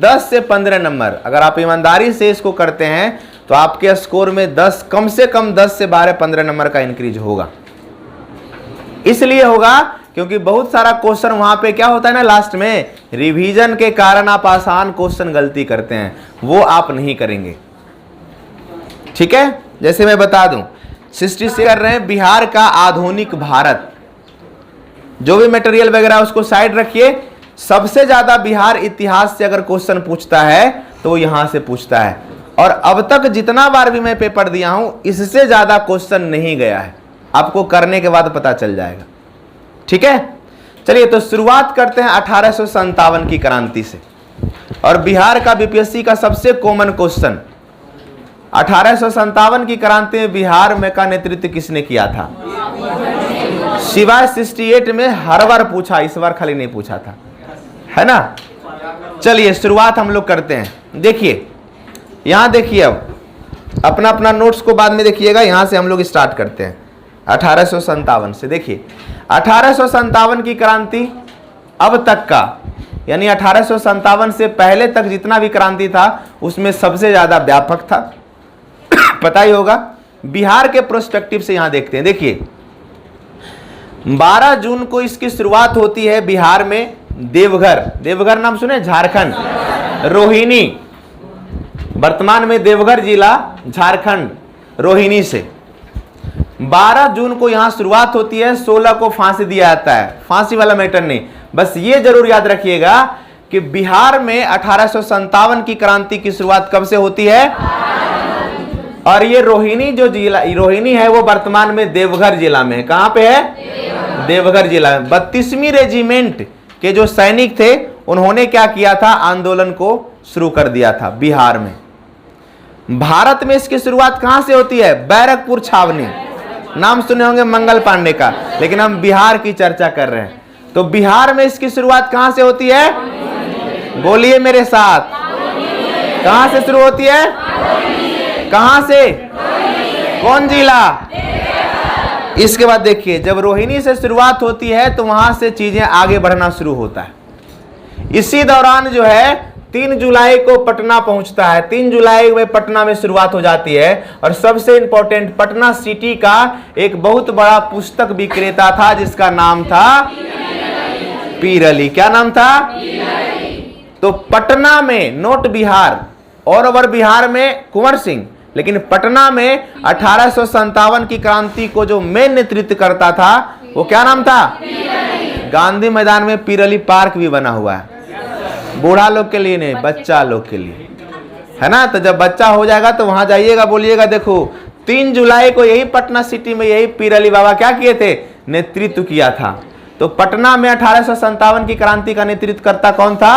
10 से 15 नंबर, अगर आप ईमानदारी से इसको करते हैं तो आपके स्कोर में 10 कम से कम 10 से 12-15 नंबर का इंक्रीज होगा। इसलिए होगा क्योंकि बहुत सारा क्वेश्चन वहां पे क्या होता है ना, लास्ट में रिवीजन के कारण आप आसान क्वेश्चन गलती करते हैं, वो आप नहीं करेंगे। ठीक है, जैसे मैं बता दूं, 66 कर रहे हैं बिहार का आधुनिक भारत, जो भी मटेरियल वगैरह उसको साइड रखिए। सबसे ज्यादा बिहार इतिहास से अगर क्वेश्चन पूछता है तो वो यहां से पूछता है, और अब तक जितना बार भी मैं पेपर दिया हूं इससे ज्यादा क्वेश्चन नहीं गया है, आपको करने के बाद पता चल जाएगा। ठीक है, चलिए तो शुरुआत करते हैं 1857 की क्रांति से, और बिहार का बीपीएससी का सबसे कॉमन क्वेश्चन, 1857 की क्रांति में बिहार में का नेतृत्व किसने किया था? सिवाय 68 में हर बार पूछा, इस बार खाली नहीं पूछा था, है ना। चलिए शुरुआत हम लोग करते हैं। देखिए यहां देखिए, अब अपना अपना नोट्स को बाद में देखिएगा, यहां से हम लोग स्टार्ट करते हैं 1857 से। देखिए 1857 की क्रांति अब तक का, यानी 1857 से पहले तक जितना भी क्रांति था उसमें सबसे ज्यादा व्यापक था, पता ही होगा। बिहार के प्रोस्पेक्टिव से यहां देखते हैं। देखिए 12 जून को इसकी शुरुआत होती है बिहार में देवघर, देवघर नाम सुने, झारखंड, रोहिणी, वर्तमान में देवघर जिला झारखंड, रोहिणी से 12 जून को यहां शुरुआत होती है। 16 को फांसी दिया जाता है, फांसी वाला मैटर नहीं, बस ये जरूर याद रखिएगा कि बिहार में 1857 की क्रांति की शुरुआत कब से होती है, और ये रोहिणी जो जिला रोहिणी है वो वर्तमान में देवघर जिला में है। कहां पे है? देवघर जिला में। 32वीं रेजिमेंट के जो सैनिक थे उन्होंने क्या किया था, आंदोलन को शुरू कर दिया था बिहार में। भारत में इसकी शुरुआत कहां से होती है? बैरकपुर छावनी, नाम सुने होंगे मंगल पांडे का, लेकिन हम बिहार की चर्चा कर रहे हैं। तो बिहार में इसकी शुरुआत कहां से होती है? बोलिए मेरे साथ, कहां से शुरू होती है? कहां से? कौन जिला? इसके बाद देखिए जब रोहिणी से शुरुआत होती है तो वहां से चीजें आगे बढ़ना शुरू होता है। इसी दौरान जो है 3 जुलाई को पटना पहुंचता है। 3 जुलाई में पटना में शुरुआत हो जाती है, और सबसे इंपॉर्टेंट, पटना सिटी का एक बहुत बड़ा पुस्तक विक्रेता था जिसका नाम था पीर अली। क्या नाम था? तो पटना में, नोट बिहार, और ओवर बिहार में कुंवर सिंह, लेकिन पटना में 1857 की क्रांति को जो मेन नेतृत्व करता था वो क्या नाम था? गांधी मैदान में पीर अली पार्क भी बना हुआ है, बूढ़ा लोग के लिए नहीं, बच्चा लोग के लिए, है ना। तो जब बच्चा हो जाएगा तो वहां जाइएगा, बोलिएगा देखो 3 जुलाई को यही पटना सिटी में यही पीर अली बाबा क्या किए थे? नेतृत्व किया था। तो पटना में 1857 की क्रांति का नेतृत्व करता कौन था?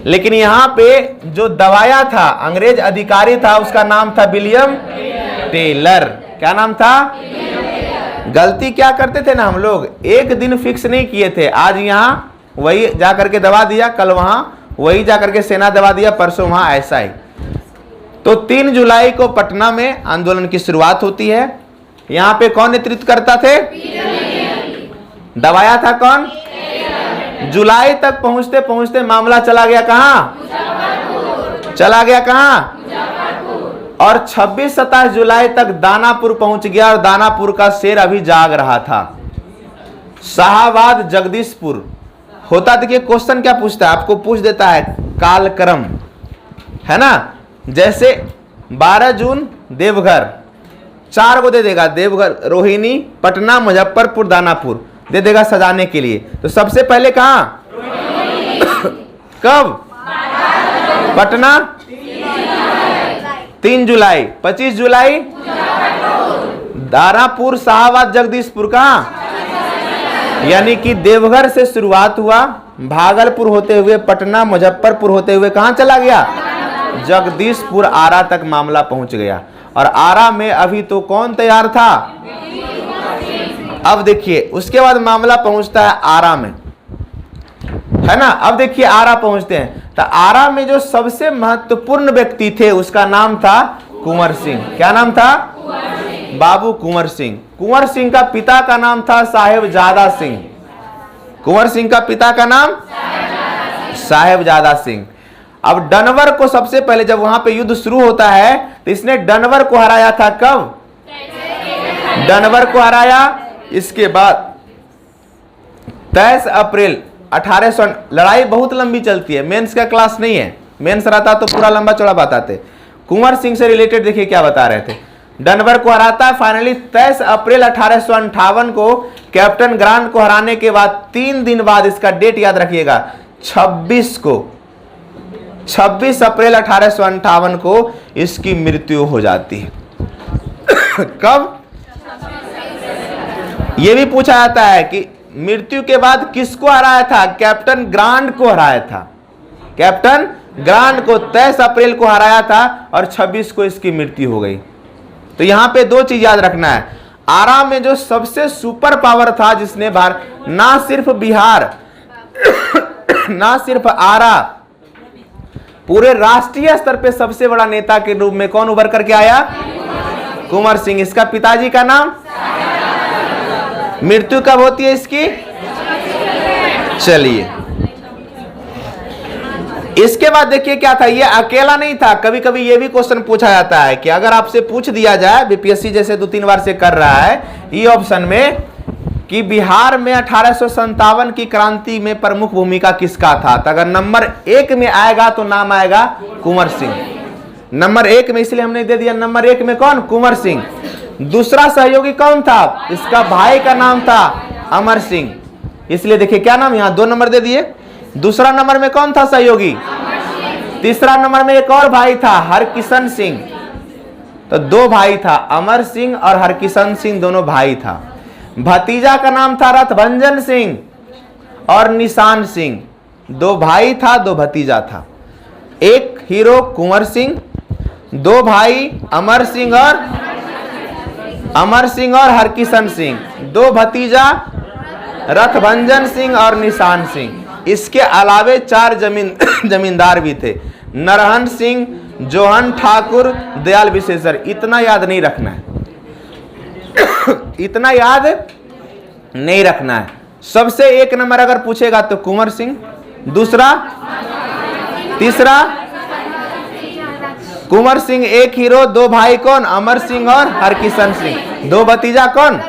लेकिन यहाँ पे जो दबाया था, अंग्रेज अधिकारी था, उसका नाम था विलियम टेलर। क्या नाम था? गलती क्या करते थे ना हम लोग, एक दिन फिक्स नहीं किए थे, आज यहाँ वही जा करके दबा दिया, कल वहां वही जा करके सेना दबा दिया, परसों वहां, ऐसा ही। तो 3 जुलाई को पटना में आंदोलन की शुरुआत होती है। यहाँ पे कौन नेतृत्व करता थे? दबाया था कौन? जुलाई तक पहुंचते पहुंचते मामला चला गया कहां? चला गया कहां? और 26-27 जुलाई तक दानापुर पहुंच गया, और दानापुर का शेर अभी जाग रहा था। शाहाबाद, जगदीशपुर होता, देखिए क्वेश्चन क्या पूछता है, आपको पूछ देता है कालक्रम, है ना। जैसे 12 जून देवघर, 4 को दे देगा, देवघर, रोहिणी, पटना, मुजफ्फरपुर, दानापुर दे देगा सजाने के लिए। तो सबसे पहले कहां? कब? पटना 3 जुलाई, 25 जुलाई दानापुर, शाहाबाद, जगदीशपुर कहां? यानी कि देवघर से शुरुआत हुआ, भागलपुर होते हुए पटना, मुजफ्फरपुर होते हुए कहां चला गया? जगदीशपुर, आरा तक मामला पहुंच गया। और आरा में अभी तो कौन तैयार था? अब देखिए उसके बाद मामला पहुंचता है आरा में, है ना। अब देखिए आरा पहुंचते हैं, तो आरा में जो सबसे महत्वपूर्ण व्यक्ति थे उसका नाम था कुंवर सिंह। क्या नाम था? बाबू कुंवर सिंह। कुंवर सिंह का पिता का नाम था साहेबजादा सिंह। कुंवर सिंह का पिता का नाम साहेबजादा सिंह। अब डनवर को सबसे पहले जब वहां पे युद्ध शुरू होता है तो इसने डनवर को हराया था। कब? डनवर को हराया। इसके बाद 23 अप्रैल 1800। लड़ाई बहुत लंबी चलती है, मेंस का क्लास नहीं है, मेंस रहता तो पूरा लंबा चौड़ा बताते। कुंवर सिंह से रिलेटेड देखिए क्या बता रहे थे। डनवर को हराता है फाइनली 23 अप्रैल 1858 को। कैप्टन ग्रांट को हराने के बाद 3 दिन बाद, इसका डेट याद रखिएगा, 26 अप्रैल 1858 को इसकी मृत्यु हो जाती है। कब? यह भी पूछा जाता है कि मृत्यु के बाद किसको हराया था? कैप्टन ग्रांट को हराया था। कैप्टन ग्रांट को 23 अप्रैल को हराया था और 26 को इसकी मृत्यु हो गई। तो यहां पे 2 चीज याद रखना है। आरा में जो सबसे सुपर पावर था, जिसने ना सिर्फ बिहार ना सिर्फ आरा, पूरे राष्ट्रीय स्तर पे सबसे बड़ा नेता के रूप में कौन उभर करके आया? कुंवर सिंह। इसका पिताजी का नाम? मृत्यु कब होती है इसकी? चलिए, इसके बाद देखिए क्या था। ये अकेला नहीं था। कभी कभी ये भी क्वेश्चन पूछा जाता है कि अगर आपसे पूछ दिया जाए, बीपीएससी जैसे 2-3 बार से कर रहा है ये ऑप्शन में, कि बिहार में 1857 की क्रांति में प्रमुख भूमिका किसका था, तो अगर नंबर 1 में आएगा तो नाम आएगा कुंवर सिंह। नंबर 1 में, इसलिए हमने दे दिया नंबर 1 में कौन? कुंवर सिंह। दूसरा सहयोगी कौन था? इसका भाई का नाम था अमर सिंह, इसलिए देखिए क्या नाम, यहां 2 नंबर दे दिए। दूसरा नंबर में कौन था सहयोगी? तीसरा नंबर में एक और भाई था, हरकिशन सिंह। तो 2 भाई था, अमर सिंह और हरकिशन सिंह, दोनों भाई था। भतीजा का नाम था रथभंजन सिंह और निशान सिंह। 2 भाई था, 2 भतीजा था। एक हीरो कुंवर सिंह, 2 भाई अमर सिंह और हरकिशन सिंह, 2 भतीजा रथभंजन सिंह और निशान सिंह। इसके अलावे 4 जमींदार भी थे, नरहन सिंह, जोहन ठाकुर, दयाल विशेषर। इतना याद नहीं रखना है, इतना याद नहीं रखना है। सबसे 1 नंबर अगर पूछेगा तो कुंवर सिंह, दूसरा, तीसरा कुंवर सिंह। एक हीरो, 2 भाई कौन? अमर सिंह और हरकिशन सिंह। 2 भतीजा कौन?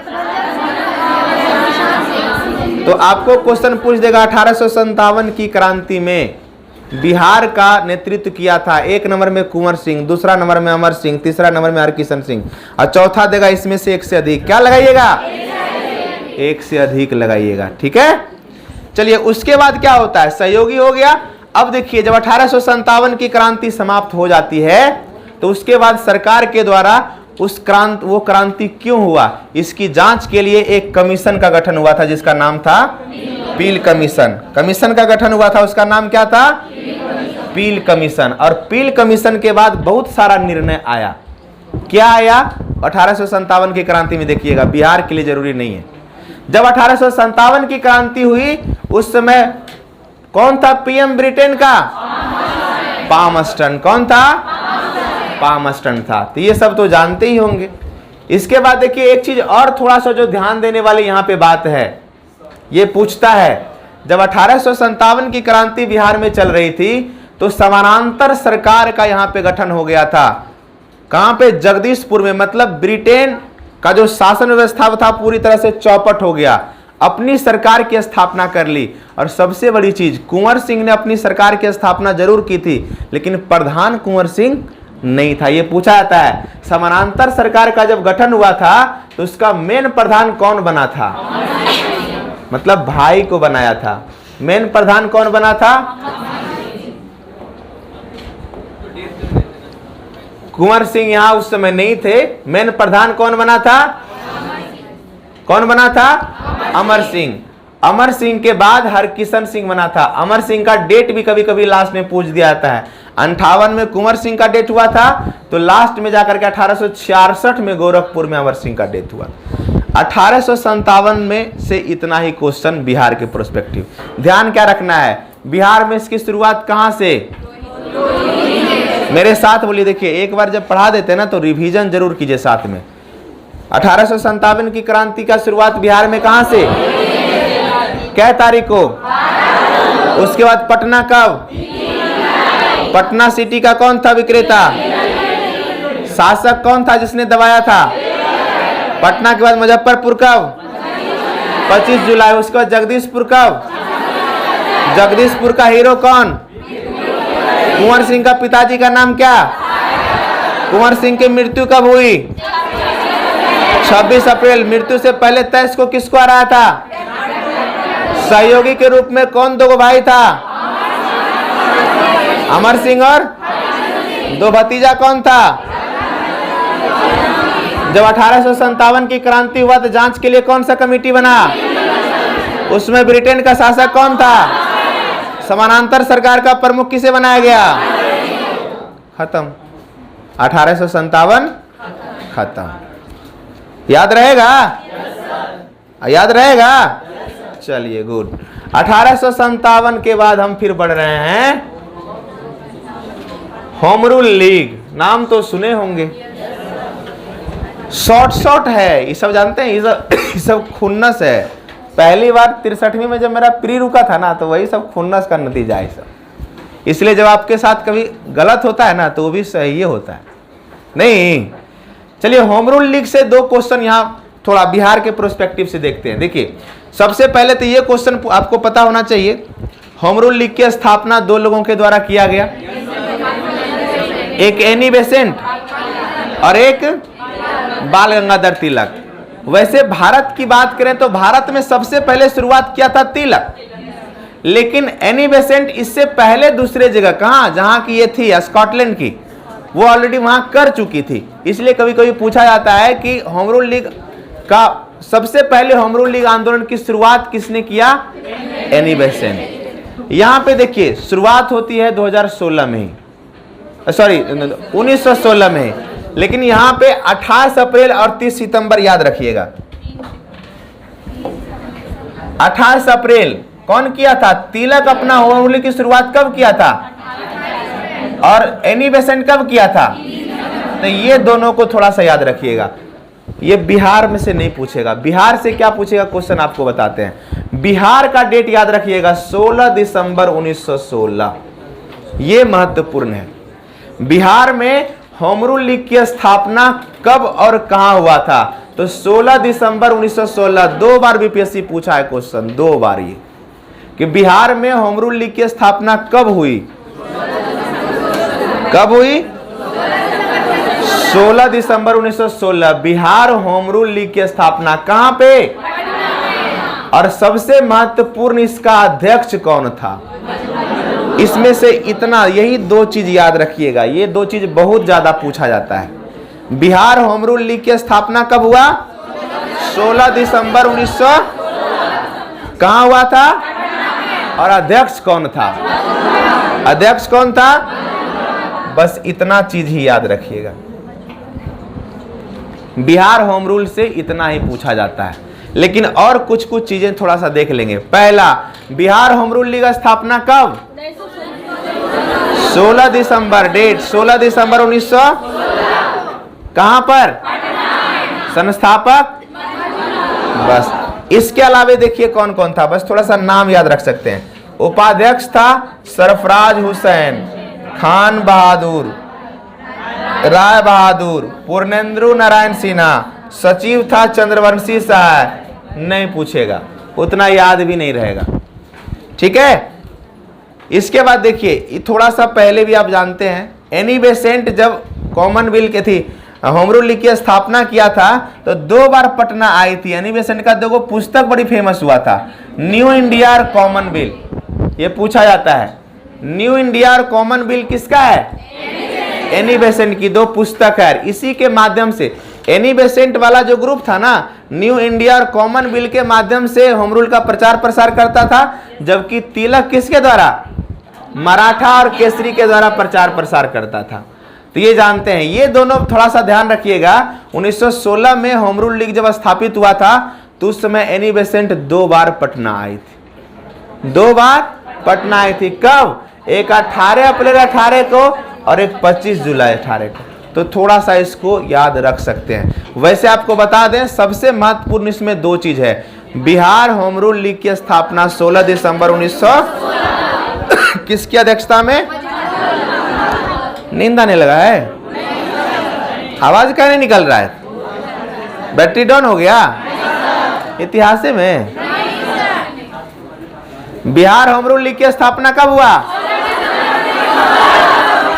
तो आपको क्वेश्चन पूछ देगा 1857 की क्रांति में बिहार का नेतृत्व किया था। 1 नंबर में कुंवर सिंह, दूसरा नंबर में अमर सिंह, तीसरा नंबर में हरकिशन सिंह, और चौथा देगा इसमें से 1 से अधिक। क्या लगाइएगा? 1 से अधिक लगाइएगा, ठीक है। चलिए, उसके बाद क्या होता है? सहयोगी हो गया। अब देखिए, जब 1857 की क्रांति समाप्त हो जाती है तो उसके बाद सरकार के द्वारा वो क्रांति क्यों हुआ, इसकी जांच के लिए एक कमीशन का गठन हुआ था, जिसका नाम था पील कमीशन। कमीशन का गठन हुआ था, उसका नाम क्या था? पील कमीशन। और पील कमीशन के बाद बहुत सारा निर्णय आया। क्या आया 1857 की क्रांति में? देखिएगा, बिहार के लिए जरूरी नहीं है। जब 1857 की क्रांति हुई, उस समय कौन था पीएम ब्रिटेन का? पामस्टन। कौन था? पामस्टन था। तो ये सब तो जानते ही होंगे। इसके बाद देखिए, एक चीज और थोड़ा सा जो ध्यान देने वाली यहाँ पे बात है, ये पूछता है, जब 1857 की क्रांति बिहार में चल रही थी तो समानांतर सरकार का यहाँ पे गठन हो गया था। कहाँ पे? जगदीशपुर में। मतलब ब्रिटेन का जो शासन व्यवस्था था पूरी तरह से चौपट हो गया, अपनी सरकार की स्थापना कर ली। और सबसे बड़ी चीज, कुंवर सिंह ने अपनी सरकार की स्थापना जरूर की थी, लेकिन प्रधान कुंवर सिंह नहीं था। यह पूछा जाता है, समानांतर सरकार का जब गठन हुआ था तो उसका मेन प्रधान कौन बना था? मतलब भाई को बनाया था। मेन प्रधान कौन बना था? कुंवर सिंह यहां उस समय नहीं थे। मेन प्रधान कौन बना था? कौन बना था? अमर सिंह। अमर सिंह के बाद हरकिशन सिंह बना था। अमर सिंह का डेट भी कभी कभी लास्ट में पूछ दिया जाता है। 58 में कुंवर सिंह का डेट हुआ था, तो लास्ट में जाकर के 1866 में गोरखपुर में अमर सिंह का डेट हुआ। 1857 में से इतना ही क्वेश्चन बिहार के प्रोस्पेक्टिव। ध्यान क्या रखना है, बिहार में इसकी शुरुआत कहां से? मेरे साथ बोलिए। देखिए, एक बार जब पढ़ा देते ना तो रिवीजन जरूर कीजिए साथ में। 1857 की क्रांति का शुरुआत बिहार में कहां से? क्या तारीख को? उसके बाद पटना कब? पटना सिटी का कौन था विक्रेता? शासक कौन था जिसने दबाया था? पटना के बाद मुजफ्फरपुर कब? 25 जुलाई। उसके बाद जगदीशपुर कब? जगदीशपुर का हीरो कौन? कुंवर सिंह का पिताजी का नाम क्या? कुंवर सिंह की मृत्यु कब हुई? 26 अप्रैल। मृत्यु से पहले तैश को किसको हराया था? सहयोगी के रूप में कौन दो भाई था? अमर सिंह और दो भतीजा कौन था? जब 1857 की क्रांति हुआ तो जांच के लिए कौन सा कमेटी बना? उसमें ब्रिटेन का शासक कौन था? समानांतर सरकार का प्रमुख किसे बनाया गया? खत्म। 1857 खत्म। याद रहेगा? याद रहेगा? चलिए गुड। 1857 के बाद हम फिर बढ़ रहे हैं होम रूल लीग। नाम तो सुने होंगे, शॉर्ट है, ये सब जानते हैं, ये सब खुन्नस है। पहली बार 63वीं में जब मेरा प्री रुका था ना, तो वही सब खुन्नस का नतीजा है सब। इसलिए जब आपके साथ कभी गलत होता है ना, तो वो भी सही होता है नहीं। चलिए होम रूल लीग से दो क्वेश्चन यहाँ थोड़ा बिहार के प्रोस्पेक्टिव से देखते हैं। देखिए सबसे पहले तो ये क्वेश्चन आपको पता होना चाहिए, होम रूल लीग की स्थापना दो लोगों के द्वारा किया गया, एक एनी बेसेंट और एक बाल गंगाधर तिलक। वैसे भारत की बात करें तो भारत में सबसे पहले शुरुआत किया था तिलक, लेकिन एनी बेसेंट इससे पहले दूसरे जगह, कहां, जहां की ये थी स्कॉटलैंड की, वो ऑलरेडी वहां कर चुकी थी। इसलिए कभी कभी पूछा जाता है कि होम रूल लीग का सबसे पहले होम रूल लीग आंदोलन की शुरुआत किसने किया? Annie Besant. यहां पे देखिए शुरुआत होती है 2016 में ही, सॉरी 1916 में ही, लेकिन यहां पे 28 अप्रैल और 30 सितंबर याद रखिएगा। 28 अप्रैल कौन किया था? तिलक अपना होम रूल की शुरुआत कब किया था? और एनी बेसेंट कब किया था? तो ये दोनों को थोड़ा सा याद रखिएगा। ये बिहार में से नहीं पूछेगा, बिहार से क्या पूछेगा क्वेश्चन आपको बताते हैं। बिहार का डेट याद रखिएगा 16 दिसंबर 1916, ये महत्वपूर्ण है। बिहार में होम रूल लीग की स्थापना कब और कहां हुआ था? तो 16 दिसंबर 1916। दो बार बीपीएससी पूछा है क्वेश्चन, दो बार ये, कि बिहार में होम रूल लीग की स्थापना कब हुई? कब हुई? 16 दिसंबर 1916। बिहार होम रूल लीग की स्थापना कहां पे? और सबसे महत्वपूर्ण इसका अध्यक्ष कौन था? इसमें से इतना, यही दो चीज याद रखिएगा, ये दो चीज बहुत ज्यादा पूछा जाता है। बिहार होम रूल लीग की स्थापना कब हुआ? 16 दिसंबर 1900। कहां हुआ था? और अध्यक्ष कौन था? अध्यक्ष कौन था? बस इतना चीज ही याद रखिएगा। बिहार होम रूल से इतना ही पूछा जाता है, लेकिन और कुछ चीजें थोड़ा सा देख लेंगे। पहला, बिहार होम रूल लीग स्थापना कब? 16 दिसंबर। डेट 16 दिसंबर 1900। कहां पर? संस्थापक। बस इसके अलावे देखिए कौन कौन था, बस थोड़ा सा नाम याद रख सकते हैं। उपाध्यक्ष था सरफराज हुसैन, खान बहादुर, राय बहादुर, पूर्णेंद्र नारायण सिन्हा। सचिव था चंद्रवंशी शाह। नहीं पूछेगा, उतना याद भी नहीं रहेगा, ठीक है। इसके बाद देखिए थोड़ा सा पहले भी आप जानते हैं, एनी बेसेंट जब कॉमनवेल्थ के थी, होम रूल लीग की स्थापना किया था, तो दो बार पटना आई थी। एनी बेसेंट का दो पुस्तक बड़ी फेमस हुआ था, न्यू इंडिया और कॉमनवेल्थ। ये पूछा जाता है न्यू इंडिया और कॉमनवेल्थ किसका है? एनी बेसेंट की दो पुस्तक है। इसी के माध्यम से एनी बेसेंट वाला जो ग्रुप था ना, न्यू इंडिया और कॉमनवेल्थ के माध्यम से होम रूल का प्रचार प्रसार करता था, जबकि तिलक किसके द्वारा? मराठा और केसरी के द्वारा प्रचार प्रसार करता था। तो ये जानते हैं, ये दोनों थोड़ा सा ध्यान रखिएगा। 1916 में होम रूल लीग जब स्थापित हुआ था, तो उस समय एनी बेसेंट दो बार पटना आई थी, दो बार पटना आई थी। कब? एक 18 अप्रैल 18 को और एक 25 जुलाई 18 को। तो थोड़ा सा इसको याद रख सकते हैं। वैसे आपको बता दें, सबसे महत्वपूर्ण इसमें दो चीज है। बिहार होम रूल लीग की स्थापना 16 दिसंबर 1900 किसकी अध्यक्षता में? नींद आने लगा है? आवाज क्या नहीं निकल रहा है? बैटरी डाउन हो गया? इतिहास में बिहार होम रूल लीग की स्थापना कब हुआ?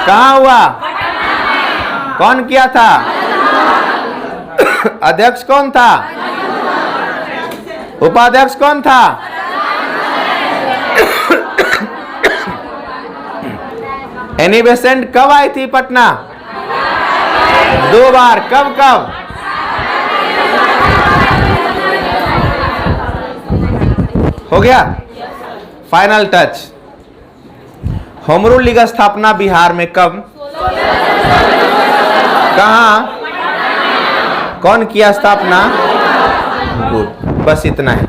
कहाँ हुआ? कौन किया था? अध्यक्ष कौन था? उपाध्यक्ष कौन था? एनी बेसेंट कब आई थी पटना? 2 बार। कब कब? हो गया? Final touch. Home rule league स्थापना बिहार में कब? कहाँ? कौन किया स्थापना? गुड, बस इतना है।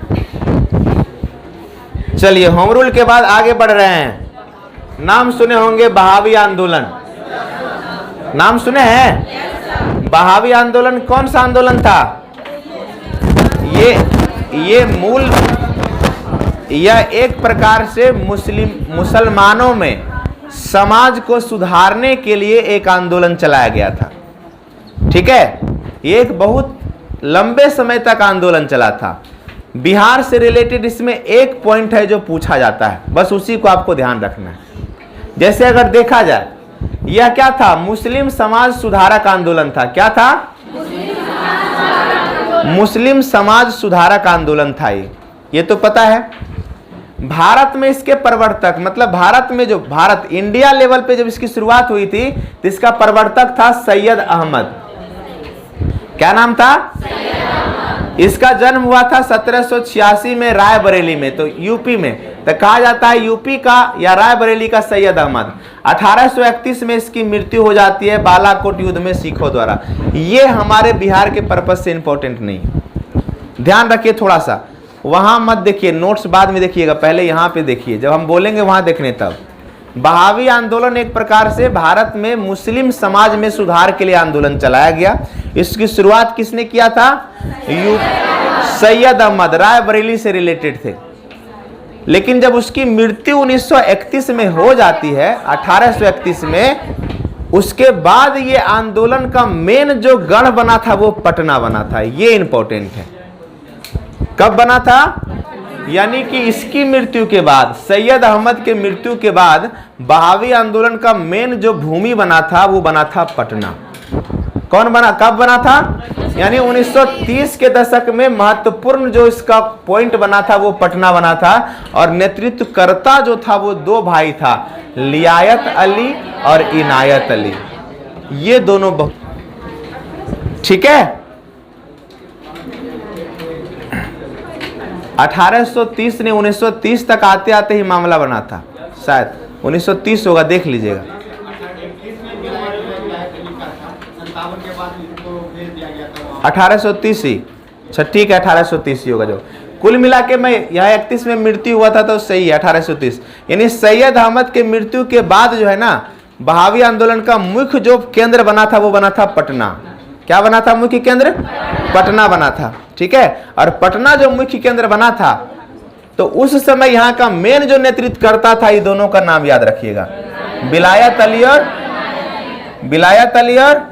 चलिए होम रूल के बाद आगे बढ़ रहे हैं। नाम सुने होंगे बहावी आंदोलन। नाम सुने हैं? बहावी आंदोलन कौन सा आंदोलन था? ये मूल यह एक प्रकार से मुसलमानों में समाज को सुधारने के लिए एक आंदोलन चलाया गया था। ठीक है, ये एक बहुत लंबे समय तक आंदोलन चला था। बिहार से रिलेटेड इसमें एक पॉइंट है जो पूछा जाता है, बस उसी को आपको ध्यान रखना है। जैसे अगर देखा जाए, यह क्या था? मुस्लिम समाज सुधारक आंदोलन था। क्या था? मुस्लिम समाज सुधारक आंदोलन था। ये तो पता है। भारत में इसके प्रवर्तक, मतलब भारत में जो इंडिया लेवल पे जब इसकी शुरुआत हुई थी तो इसका प्रवर्तक था सैयद अहमद। क्या नाम था? इसका जन्म हुआ था 1786 में रायबरेली में, तो यूपी में। तो कहा जाता है यूपी का या रायबरेली का सैयद अहमद। 1831 में इसकी मृत्यु हो जाती है बालाकोट युद्ध में सिखों द्वारा। ये हमारे बिहार के पर्पज से इंपॉर्टेंट नहीं है, ध्यान रखिए थोड़ा सा। वहां मत देखिए, नोट्स बाद में देखिएगा, पहले यहाँ पे देखिए, जब हम बोलेंगे वहां देखने तब। बहावी आंदोलन एक प्रकार से भारत में मुस्लिम समाज में सुधार के लिए आंदोलन चलाया गया। इसकी शुरुआत किसने किया था? सैयद अहमद, रायबरेली से रिलेटेड थे। लेकिन जब उसकी मृत्यु 1931 में हो जाती है, 1831 में, उसके बाद ये आंदोलन का मेन जो गढ़ बना था वो पटना बना था। ये इंपॉर्टेंट है। कब बना था? यानी कि इसकी मृत्यु के बाद, सैयद अहमद के मृत्यु के बाद बहावी आंदोलन का मेन जो भूमि बना था वो बना था पटना। कौन बना? कब बना था? यानी 1930 के दशक में महत्वपूर्ण जो इसका पॉइंट बना था वो पटना बना था। और नेतृत्वकर्ता जो था वो 2 भाई था, लियाकत अली और इनायत अली। ये दोनों ठीक है। 1830 ने 1930 तक आते आते ही मामला बना था, शायद 1930 होगा, देख लीजिएगा। 1830 ही, अच्छा ठीक है, 1830 ही होगा। जो कुल मिला के मैं यहाँ 31 में मृत्यु हुआ था तो सही है 1830। यानी सैयद अहमद के मृत्यु के बाद जो है ना, बहावी आंदोलन का मुख्य जो केंद्र बना था वो बना था पटना। क्या बना था? मुख्य केंद्र पटना बना था। ठीक है, और पटना जो मुख्य केंद्र बना था तो उस समय यहाँ का मेन जो नेतृत्व करता था, ये दोनों का नाम याद रखिएगा, विलायत अली और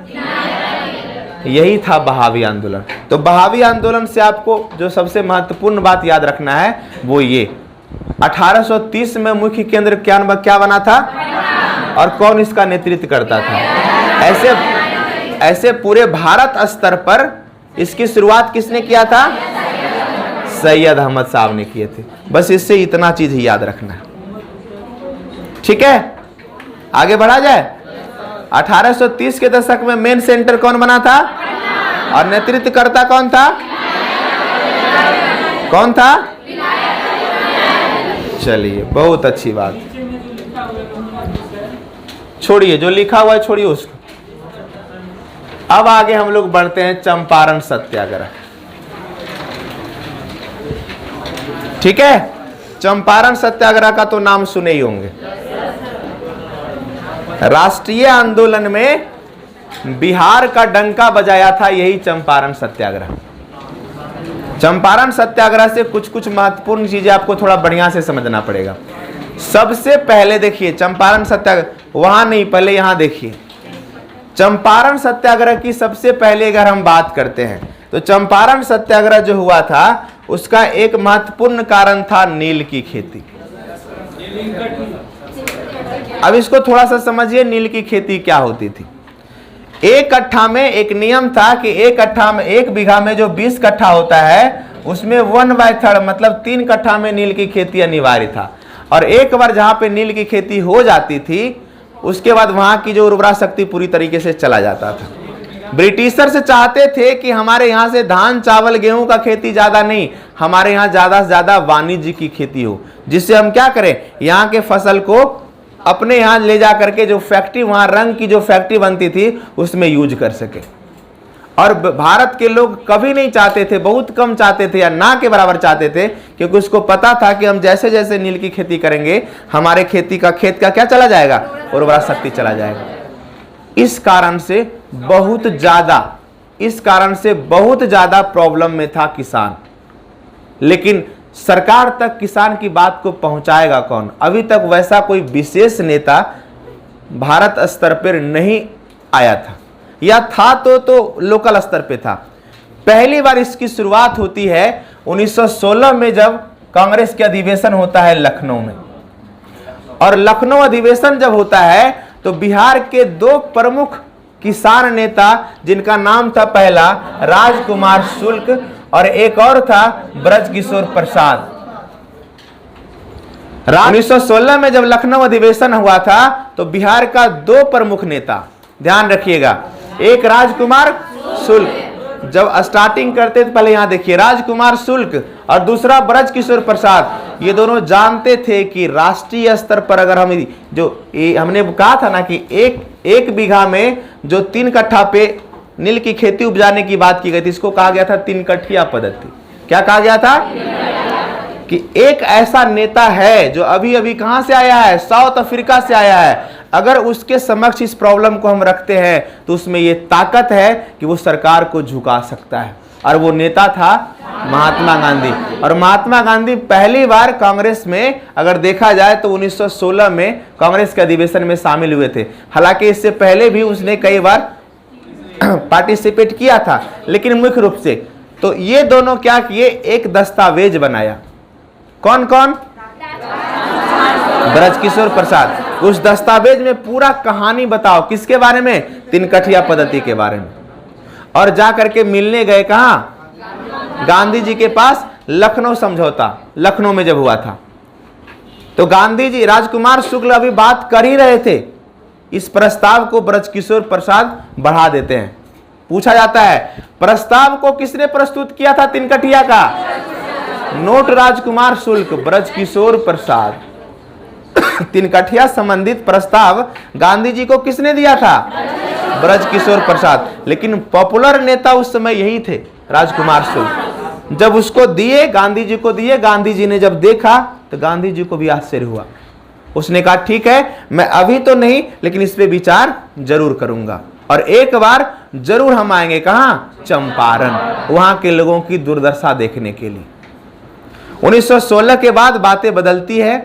यही था बहावी आंदोलन। तो बहावी आंदोलन से आपको जो सबसे महत्वपूर्ण बात याद रखना है वो ये, 1830 में मुख्य केंद्र क्या बना था और कौन इसका नेतृत्व करता था। ऐसे पूरे भारत स्तर पर इसकी शुरुआत किसने किया था? सैयद अहमद साहब ने किए थे। बस इससे इतना चीज ही याद रखना है। ठीक है, आगे बढ़ा जाए। 1830 के दशक में मेन सेंटर कौन बना था और नेतृत्वकर्ता कौन था? कौन था? चलिए, बहुत अच्छी बात। छोड़िए जो लिखा हुआ है, छोड़िए उसको। अब आगे हम लोग बढ़ते हैं चंपारण सत्याग्रह। ठीक है, चंपारण सत्याग्रह का तो नाम सुने ही होंगे। राष्ट्रीय आंदोलन में बिहार का डंका बजाया था यही चंपारण सत्याग्रह। चंपारण सत्याग्रह से कुछ महत्वपूर्ण चीजें आपको थोड़ा बढ़िया से समझना पड़ेगा। सबसे पहले देखिए चंपारण सत्याग्रह, वहां नहीं, पहले यहां देखिए। चंपारण सत्याग्रह की सबसे पहले अगर हम बात करते हैं तो चंपारण सत्याग्रह जो हुआ था उसका एक महत्वपूर्ण कारण था नील की खेती। अब इसको थोड़ा सा समझिए, नील की खेती क्या होती थी। एक कट्ठा में एक नियम था कि एक बीघा में जो 20 कट्ठा होता है उसमें 1/3 मतलब 3 कट्ठा में नील की खेती अनिवार्य था। और एक बार जहां पे नील की खेती हो जाती थी उसके बाद वहां की जो उर्वरा शक्ति पूरी तरीके से चला जाता था। ब्रिटिशर से चाहते थे कि हमारे यहाँ से धान चावल गेहूं का खेती ज्यादा नहीं, हमारे यहाँ ज्यादा से ज्यादा वाणिज्य की खेती हो, जिससे हम क्या करें, यहाँ के फसल को अपने यहाँ ले जा करके जो फैक्ट्री, वहां रंग की जो फैक्ट्री बनती थी उसमें यूज कर सके। और भारत के लोग कभी नहीं चाहते थे, बहुत कम चाहते थे या ना के बराबर चाहते थे, क्योंकि उसको पता था कि हम जैसे जैसे नील की खेती करेंगे हमारे खेत का क्या चला जाएगा, उर्वरा शक्ति चला जाएगा। इस कारण से बहुत ज्यादा प्रॉब्लम में था किसान। लेकिन सरकार तक किसान की बात को पहुंचाएगा कौन? अभी तक वैसा कोई विशेष नेता भारत स्तर पर नहीं आया था, या था तो लोकल स्तर पे था। पहली बार इसकी शुरुआत होती है 1916 में जब कांग्रेस के अधिवेशन होता है लखनऊ में। और लखनऊ अधिवेशन जब होता है तो बिहार के 2 प्रमुख किसान नेता, जिनका नाम था पहला राजकुमार शुक्ल और एक और था ब्रजकिशोर प्रसाद। 1916 में जब लखनऊ अधिवेशन हुआ था तो बिहार का 2 प्रमुख नेता, ध्यान रखिएगा, एक राजकुमार शुक्ल, जब स्टार्टिंग करते थे पहले यहां देखिए, राजकुमार शुक्ल और दूसरा ब्रजकिशोर प्रसाद, ये दोनों जानते थे कि राष्ट्रीय स्तर पर अगर हमने कहा था ना कि एक बीघा में जो 3 कट्ठा पे नील की खेती उपजाने की बात की गई थी, इसको कहा गया था 3 कट्ठिया पद्धति। क्या कहा गया था? कि एक ऐसा नेता है जो अभी अभी कहां से आया है, साउथ अफ्रीका से आया है, अगर उसके समक्ष इस प्रॉब्लम को हम रखते हैं तो उसमें यह ताकत है कि वो सरकार को झुका सकता है। और वो नेता था महात्मा गांधी। और महात्मा गांधी पहली बार कांग्रेस में अगर देखा जाए तो 1916 में कांग्रेस के अधिवेशन में शामिल हुए थे। हालांकि इससे पहले भी उसने कई बार पार्टिसिपेट किया था, लेकिन मुख्य रूप से तो ये दोनों क्या किए, एक दस्तावेज बनाया। कौन कौन? ब्रजकिशोर प्रसाद। उस दस्तावेज में पूरा कहानी बताओ, किसके बारे में? 3 कट्ठिया पद्धति के बारे में। और जा करके मिलने गए कहां? गांधी जी के पास। लखनऊ समझौता लखनऊ में जब हुआ था तो गांधी जी, राजकुमार शुक्ल अभी बात कर ही रहे थे, इस प्रस्ताव को ब्रजकिशोर प्रसाद बढ़ा देते हैं। पूछा जाता है प्रस्ताव को किसने प्रस्तुत किया था 3 कट्ठिया का? नोट राजकुमार शुक्ल, ब्रजकिशोर प्रसाद। 3 कट्ठिया संबंधित प्रस्ताव गांधी जी को किसने दिया था? ब्रजकिशोर प्रसाद। लेकिन पॉपुलर नेता उस समय यही थे, राजकुमार शुक्ल। जब उसको दिए, गांधी जी को दिए, गांधी जी ने जब देखा तो गांधी जी को भी आश्चर्य हुआ। उसने कहा ठीक है, मैं अभी तो नहीं लेकिन इस पे विचार जरूर करूंगा, और एक बार जरूर हम आएंगे कहां? चंपारण, वहां के लोगों की दुर्दशा देखने के लिए। 1916 के बाद बातें बदलती है।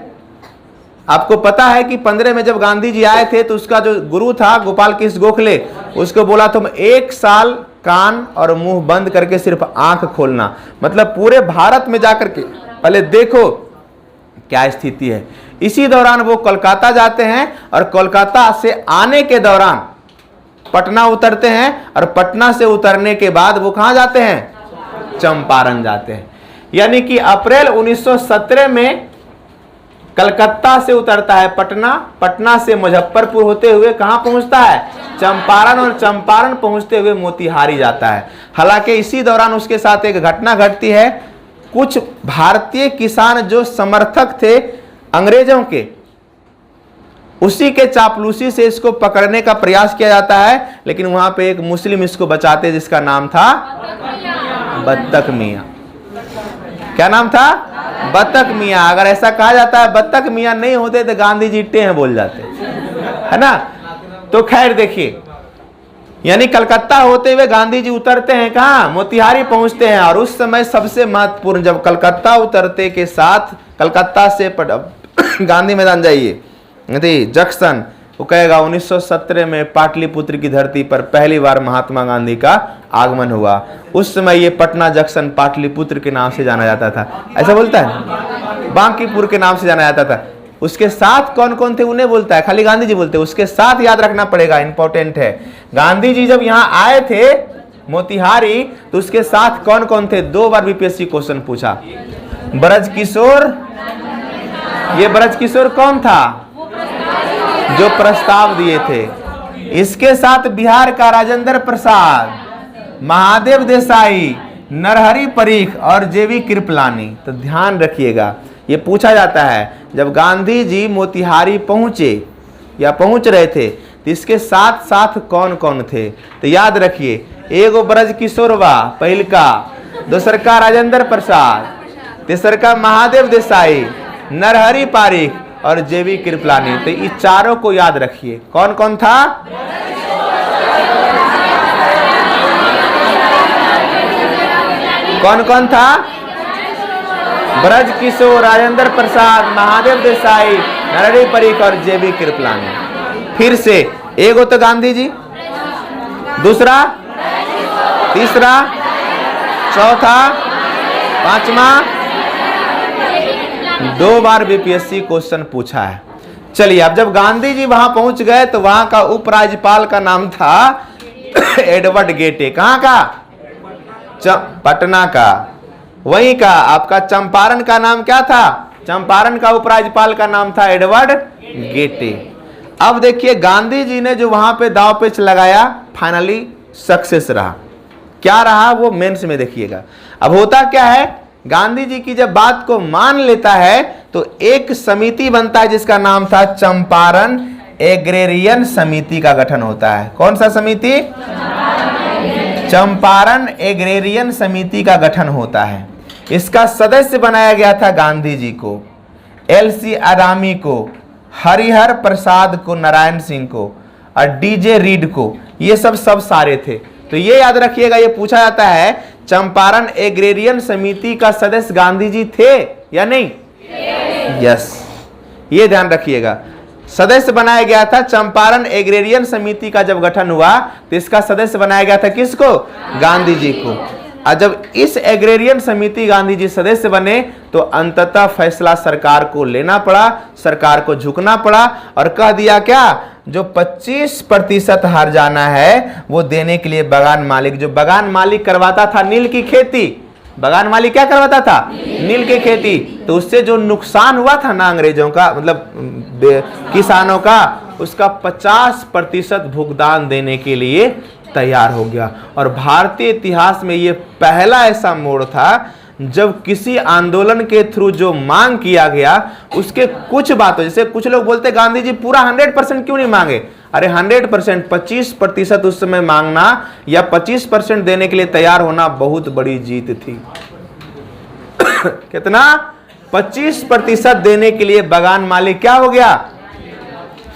आपको पता है कि 15 में जब गांधी जी आए थे तो उसका जो गुरु था गोपाल कृष्ण गोखले, उसको बोला तुम 1 साल कान और मुंह बंद करके सिर्फ आंख खोलना, मतलब पूरे भारत में जाकर के पहले देखो क्या स्थिति है। इसी दौरान वो कोलकाता जाते हैं और कोलकाता से आने के दौरान पटना उतरते हैं, और पटना से उतरने के बाद वो कहां जाते हैं? चंपारण जाते हैं। यानी कि अप्रैल 1917 में कलकत्ता से उतरता है पटना, पटना से मुजफ्फरपुर होते हुए कहां पहुंचता है? चंपारण, और चंपारण पहुंचते हुए मोतिहारी जाता है। हालांकि इसी दौरान उसके साथ एक घटना घटती है। कुछ भारतीय किसान जो समर्थक थे अंग्रेजों के, उसी के चापलूसी से इसको पकड़ने का प्रयास किया जाता है, लेकिन वहां पे एक मुस्लिम इसको बचाते जिसका नाम था बत्तख मियां। क्या नाम था? बत्तख मियां। अगर ऐसा कहा जाता है बत्तख मियां नहीं होते तो गांधी जी टें बोल जाते, है ना। तो खैर देखिए, यानी कलकत्ता होते हुए गांधी जी उतरते हैं कहां? मोतिहारी पहुंचते हैं। और उस समय सबसे महत्वपूर्ण, जब कलकत्ता उतरते के साथ कलकत्ता से गांधी मैदान जाइए, जंक्शन, वो कहेगा 1917 में पाटलिपुत्र की धरती पर पहली बार महात्मा गांधी का आगमन हुआ। उस समय ये पटना जंक्शन पाटलिपुत्र के नाम से जाना जाता था। ऐसा बोलता है, बांकीपुर के नाम से जाना जाता था। उसके साथ कौन कौन थे उन्हें बोलता है, खाली गांधी जी बोलते हैं। उसके साथ याद रखना पड़ेगा, इंपॉर्टेंट है। गांधी जी जब यहाँ आए थे मोतिहारी, तो उसके साथ कौन कौन थे? 2 बार बीपीएससी क्वेश्चन पूछा। ब्रजकिशोर, ये ब्रजकिशोर कौन था? जो प्रस्ताव दिए थे। इसके साथ बिहार का राजेंद्र प्रसाद, महादेव देसाई, नरहरि परीख और जेवी कृपलानी। तो ध्यान रखिएगा, ये पूछा जाता है जब गांधी जी मोतिहारी पहुंचे या पहुंच रहे थे तो इसके साथ साथ कौन कौन थे? तो याद रखिए, एगो ब्रजकिशोरवा पहल का, दूसर का राजेंद्र प्रसाद, तीसर का महादेव देसाई, नरहरि पारिक और जेवी कृपलानी। तो इस चारों को याद रखिए। कौन कौन था? कौन कौन था? ब्रजकिशोर, राजेंद्र प्रसाद, महादेव देसाई, नरहरि परीख और जेवी कृपलानी। फिर से, एगो तो गांधी जी, दूसरा, तीसरा, चौथा, पांचवा। 2 बार बीपीएससी क्वेश्चन पूछा है। चलिए, अब जब गांधी जी वहां पहुंच गए तो वहां का उपराज्यपाल का नाम था एडवर्ड गेटे। कहां का? पटना का। वहीं का आपका चंपारण का नाम क्या था? चंपारण का उपराज्यपाल का नाम था एडवर्ड गेटे। अब देखिए, गांधी जी ने जो वहां पे दांव पेच लगाया, फाइनली सक्सेस रहा। क्या रहा वो मेंस में देखिएगा। अब होता क्या है, गांधी जी की जब बात को मान लेता है तो एक समिति बनता है जिसका नाम था चंपारण एग्रेरियन समिति का गठन होता है। कौन सा समिति? चंपारण एग्रेरियन समिति का गठन होता है। इसका सदस्य बनाया गया था गांधी जी को, एलसी आरामी को, हरिहर प्रसाद को, नारायण सिंह को और डीजे रीड को। ये सब सारे थे। तो ये याद रखिएगा, ये पूछा जाता है चंपारण एग्रेरियन समिति का सदस्य गांधी जी थे या नहीं? यस, ये ध्यान रखिएगा। सदस्य बनाया गया था चंपारण एग्रेरियन समिति का जब गठन हुआ तो इसका सदस्य बनाया गया था किसको? गांधी जी को। और जब इस एग्रेरियन समिति गांधी जी सदस्य बने तो अंततः फैसला सरकार को लेना पड़ा, सरकार को झुकना पड़ा और कह दिया क्या, जो 25% हर्जाना है वो देने के लिए बगान मालिक, जो बगान मालिक करवाता था नील की खेती, बगान मालिक क्या करवाता था? नील की खेती। तो उससे जो नुकसान हुआ था ना अंग्रेजों का, मतलब किसानों का, उसका 50% भुगतान देने के लिए तैयार हो गया। और भारतीय इतिहास में ये पहला ऐसा मोड़ था जब किसी आंदोलन के थ्रू जो मांग किया गया उसके कुछ बातों, जैसे कुछ लोग बोलते गांधी जी पूरा 100% क्यों नहीं मांगे? अरे 100%, 25% उस समय मांगना या 25% देने के लिए तैयार होना बहुत बड़ी जीत थी। कितना? 25% देने के लिए बगान मालिक क्या हो गया?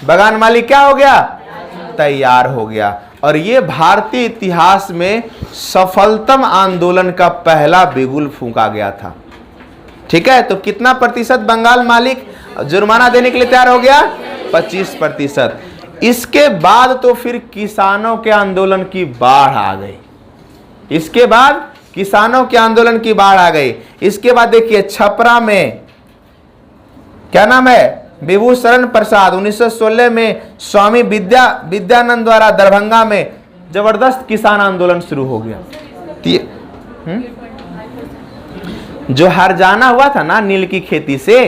बगान मालिक क्या हो गया? तैयार हो गया। और ये भारतीय इतिहास में सफलतम आंदोलन का पहला बिगुल फूंका गया था। ठीक है, तो कितना प्रतिशत बंगाल मालिक जुर्माना देने के लिए तैयार हो गया? 25%। इसके बाद तो फिर किसानों के आंदोलन की बाढ़ आ गई। इसके बाद किसानों के आंदोलन की बाढ़ आ गई। इसके बाद देखिए, छपरा में क्या नाम है? विभूषण प्रसाद। 1916 में स्वामी विद्यानंद द्वारा दरभंगा में जबरदस्त किसान आंदोलन शुरू हो गया। जो हर्जाना हुआ था ना नील की खेती से,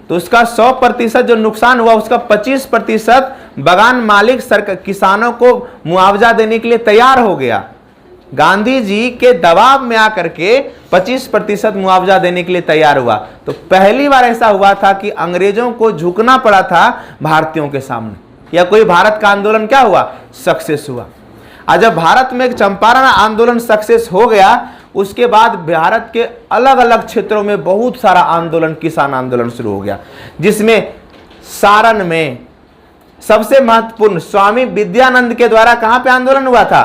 तो उसका 100% जो नुकसान हुआ उसका 25% बगान मालिक किसानों को मुआवजा देने के लिए तैयार हो गया। गांधी जी के दबाव में आकर के 25% मुआवजा देने के लिए तैयार हुआ। तो पहली बार ऐसा हुआ था कि अंग्रेजों को झुकना पड़ा था भारतीयों के सामने, या कोई भारत का आंदोलन क्या हुआ? सक्सेस हुआ। और जब भारत में चंपारण आंदोलन सक्सेस हो गया, उसके बाद भारत के अलग अलग क्षेत्रों में बहुत सारा आंदोलन, किसान आंदोलन शुरू हो गया, जिसमें सारण में सबसे महत्वपूर्ण स्वामी विद्यानंद के द्वारा कहां पे आंदोलन हुआ था?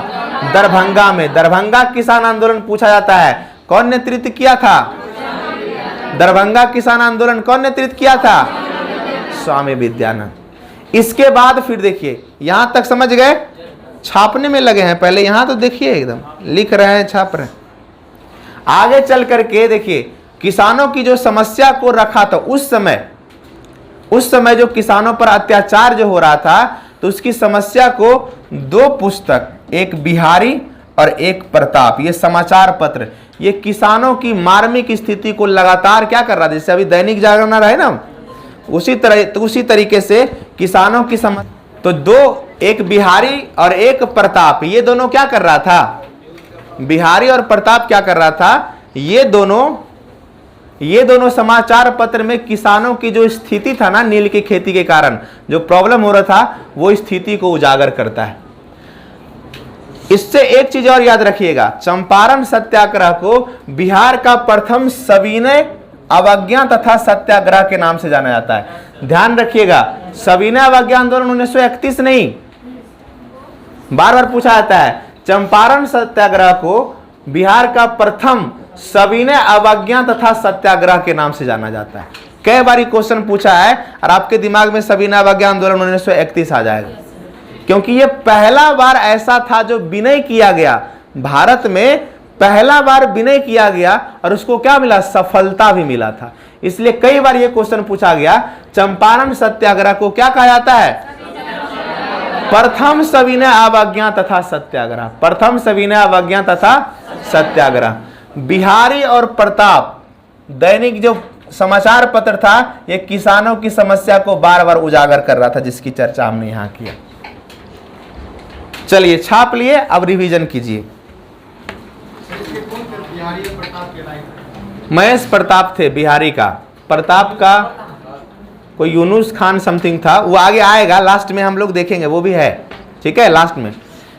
दरभंगा में। दरभंगा किसान आंदोलन पूछा जाता है कौन नेतृत्व किया था? दरभंगा किसान आंदोलन कौन नेतृत्व किया था? स्वामी विद्यानंद। इसके बाद फिर देखिए, यहां तक समझ गए, छापने में लगे हैं पहले, यहां तो देखिए एकदम लिख रहे हैं, छाप रहे हैं। आगे चल करके देखिए, किसानों की जो समस्या को रखा था उस समय जो किसानों पर अत्याचार जो हो रहा था, तो उसकी समस्या को दो पुस्तक, एक बिहारी और एक प्रताप, ये समाचार पत्र, ये किसानों की मार्मिक स्थिति को लगातार क्या कर रहा था, जैसे अभी दैनिक जागरण रहे ना, उसी तरीके से किसानों की समस्या, तो दो, एक बिहारी और एक प्रताप, ये दोनों क्या कर रहा था, बिहारी और प्रताप क्या कर रहा था, ये दोनों समाचार पत्र में किसानों की जो स्थिति था ना, नील की खेती के कारण जो प्रॉब्लम हो रहा था, वो स्थिति को उजागर करता है। इससे एक चीज और याद रखिएगा, चंपारण सत्याग्रह को बिहार का प्रथम सविनय अवज्ञा तथा सत्याग्रह के नाम से जाना जाता है। ध्यान रखिएगा, सविनय अवज्ञा आंदोलन 1931 नहीं, बार बार पूछा जाता है, चंपारण सत्याग्रह को बिहार का प्रथम सविनय अवज्ञा तथा सत्याग्रह के नाम से जाना जाता है। कई बार क्वेश्चन पूछा है और आपके दिमाग में सविनय अवज्ञा आंदोलन 1931 आ जाएगा, क्योंकि यह पहला बार ऐसा था जो विनय किया गया, भारत में पहला बार विनय किया गया और उसको क्या मिला, सफलता भी मिला था। इसलिए कई बार यह क्वेश्चन पूछा गया, चंपारण सत्याग्रह को क्या कहा जाता है, प्रथम सविनय अवज्ञा तथा सत्याग्रह, प्रथम सविनय अवज्ञा तथा सत्याग्रह। बिहारी और प्रताप दैनिक जो समाचार पत्र था, यह किसानों की समस्या को बार बार उजागर कर रहा था, जिसकी चर्चा हमने यहां किया। चलिए छाप लिए, अब रिवीजन कीजिए। महेश प्रताप थे बिहारी का, प्रताप का कोई यूनुस खान समथिंग था, वो आगे आएगा, लास्ट में हम लोग देखेंगे, वो भी है, ठीक है, लास्ट में।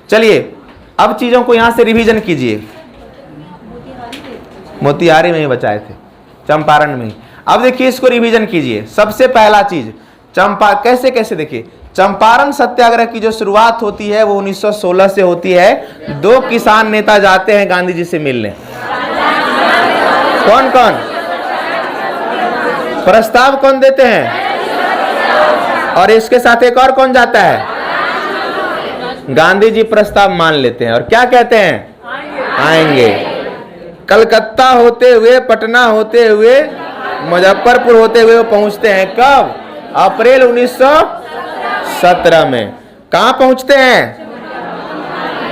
चलिए अब चीजों को यहां से रिवीजन कीजिए। मोतिहारी में ही बचाए थे, चंपारण में ही। अब देखिए इसको रिवीजन कीजिए। सबसे पहला चीज, कैसे देखिए, चंपारण सत्याग्रह की जो शुरुआत होती है वो 1916 से होती है। दो किसान नेता जाते हैं गांधी जी से मिलने। कौन कौन? प्रस्ताव कौन देते हैं? और इसके साथ एक और कौन जाता है? गांधी जी प्रस्ताव मान लेते हैं और क्या कहते हैं? आएंगे। कलकत्ता होते हुए, पटना होते हुए, मुजफ्फरपुर होते हुए वो पहुंचते हैं। कब? अप्रैल 1917 में। कहां पहुंचते हैं?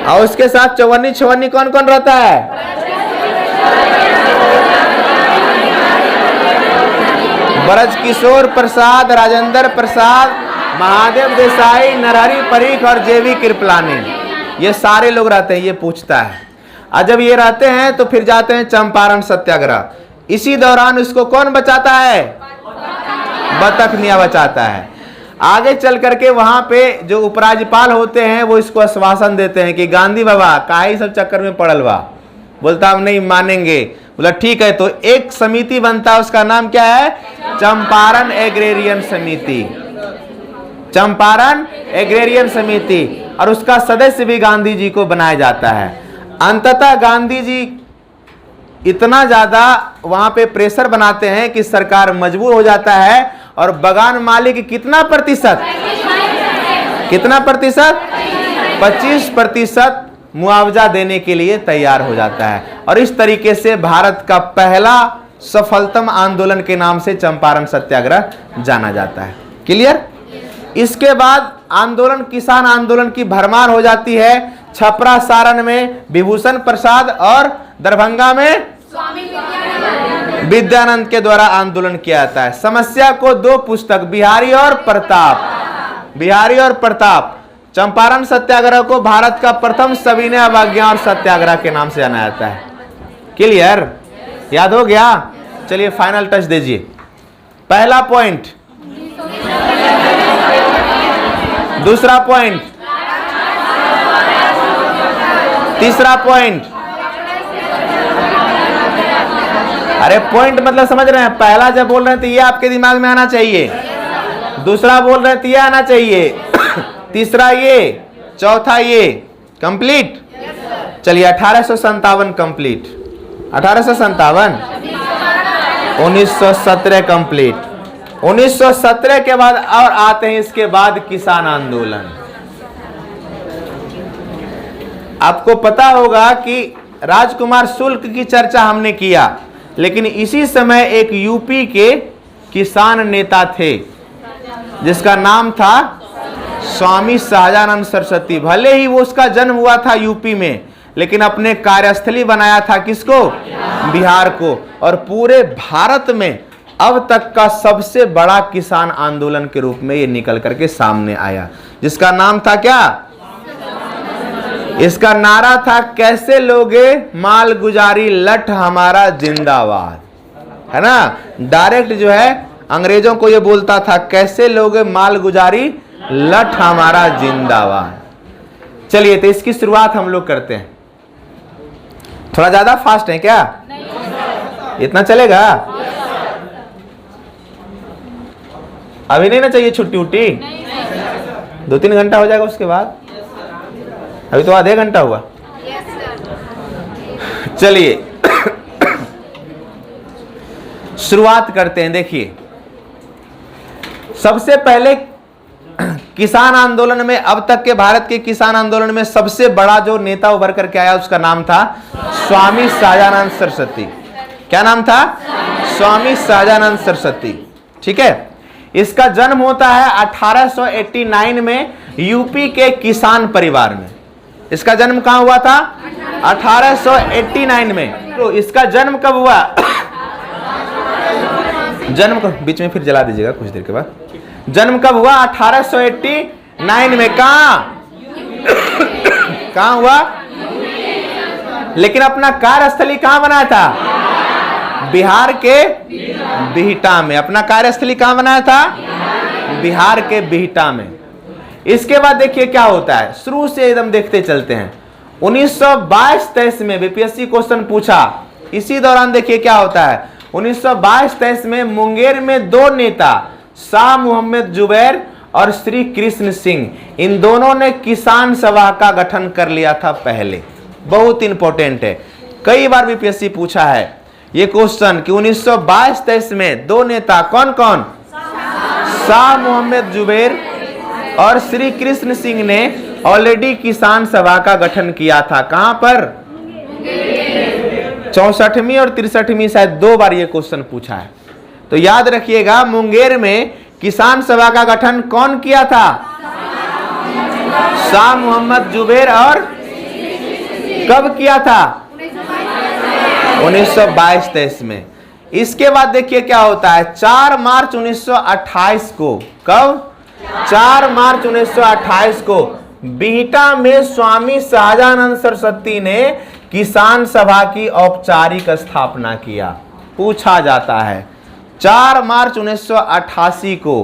और उसके साथ चौवन्नी कौन कौन रहता है? ब्रजकिशोर प्रसाद, राजेंद्र प्रसाद, महादेव देसाई, नरहरि परीख और जेवी कृपलानी, ये सारे लोग रहते हैं। ये पूछता है, और जब ये रहते हैं तो फिर जाते हैं चंपारण सत्याग्रह। इसी दौरान उसको कौन बचाता है? बतखनिया बचाता है। आगे चल करके वहां पे जो उपराज्यपाल होते हैं वो इसको आश्वासन देते हैं कि गांधी बाबा काहे सब चक्कर में पड़ल बा। बोलता हम नहीं मानेंगे। बोला ठीक है, तो एक समिति बनता है, उसका नाम क्या है? चंपारण एग्रेरियन समिति। चंपारण एग्रेरियन समिति, और उसका सदस्य भी गांधी जी को बनाया जाता है। अंततः गांधी जी इतना ज्यादा वहां पे प्रेशर बनाते हैं कि सरकार मजबूर हो जाता है और बगान मालिक कितना प्रतिशत 25% मुआवजा देने के लिए तैयार हो जाता है। और इस तरीके से भारत का पहला सफलतम आंदोलन के नाम से चंपारण सत्याग्रह जाना जाता है। क्लियर? इसके बाद आंदोलन, किसान आंदोलन की भरमार हो जाती है। छपरा सारण में विभूषण प्रसाद और दरभंगा में विद्यानंद के द्वारा आंदोलन किया जाता है। समस्या को दो पुस्तक, बिहारी और प्रताप। चंपारण सत्याग्रह को भारत का प्रथम सविनय अवज्ञा और सत्याग्रह के नाम से जाना जाता है। क्लियर? याद हो गया? चलिए फाइनल टच दीजिए। पहला पॉइंट, दूसरा पॉइंट, तीसरा पॉइंट। अरे पॉइंट मतलब समझ रहे हैं? पहला जब बोल रहे हैं तो ये आपके दिमाग में आना चाहिए, दूसरा बोल रहे हैं तो ये आना चाहिए, तीसरा ये, चौथा ये। कंप्लीट? चलिए 1857 कंप्लीट। 1857, 1917 कंप्लीट, 1917 के बाद और आते हैं इसके बाद किसान आंदोलन। आपको पता होगा कि राजकुमार शुक्ल की चर्चा हमने किया, लेकिन इसी समय एक यूपी के किसान नेता थे जिसका नाम था स्वामी सहजानंद सरस्वती। भले ही वो उसका जन्म हुआ था यूपी में, लेकिन अपने कार्यस्थली बनाया था किसको? बिहार को। और पूरे भारत में अब तक का सबसे बड़ा किसान आंदोलन के रूप में ये निकल करके सामने आया, जिसका नाम था क्या? इसका नारा था, कैसे लोगे माल गुजारी लठ हमारा जिंदाबाद, है ना। डायरेक्ट जो है अंग्रेजों को ये बोलता था, कैसे लोगे माल गुजारी लठ हमारा जिंदाबाद। चलिए, तो इसकी शुरुआत हम लोग करते हैं। थोड़ा ज्यादा फास्ट है क्या? इतना चलेगा? अभी नहीं ना चाहिए छुट्टी उट्टी? 2-3 घंटा हो जाएगा उसके बाद। अभी तो आधे घंटा हुआ। चलिए शुरुआत करते हैं। देखिए, सबसे पहले किसान आंदोलन में, अब तक के भारत के किसान आंदोलन में सबसे बड़ा जो नेता उभर करके आया उसका नाम था स्वामी सहजानंद सरस्वती। क्या नाम था? स्वामी सहजानंद सरस्वती। ठीक है। इसका जन्म होता है 1889 में यूपी के किसान परिवार में। इसका जन्म कहां हुआ था? 1889 में। तो इसका जन्म कब हुआ? जन्म को बीच में फिर जला दीजिएगा कुछ देर के बाद। जन्म कब हुआ? 1889 में। कहां हुआ? लेकिन अपना कार्यस्थली कहां बनाया था? बिहार के बिहटा में। अपना कार्यस्थली कहां बनाया था? बिहार के बिहटा में। इसके बाद देखिए क्या होता है, शुरू से एकदम देखते चलते हैं। 1922-23 में बीपीएससी क्वेश्चन पूछा, इसी दौरान देखिए क्या होता है। 1922-23 में मुंगेर में दो नेता, शाह मोहम्मद जुबैर और श्री कृष्ण सिंह, इन दोनों ने किसान सभा का गठन कर लिया था पहले। बहुत इंपॉर्टेंट है, कई बार बीपीएससी पूछा है ये क्वेश्चन कि 1922-23 में दो नेता कौन कौन? शाह मोहम्मद जुबैर और श्री कृष्ण सिंह ने ऑलरेडी किसान सभा का गठन किया था। कहां पर? 64वीं और 63वीं, शायद 2 बार ये क्वेश्चन पूछा है। तो याद रखिएगा, मुंगेर में किसान सभा का गठन कौन किया था? शाह मोहम्मद जुबैर। और कब किया था? 1922-23 में। इसके बाद देखिए क्या होता है, 4 मार्च 1928 को, कब? 4 मार्च 1928 को बिहटा में स्वामी सहजानंद सरस्वती ने किसान सभा की औपचारिक स्थापना किया। पूछा जाता है 4 मार्च 1988 को,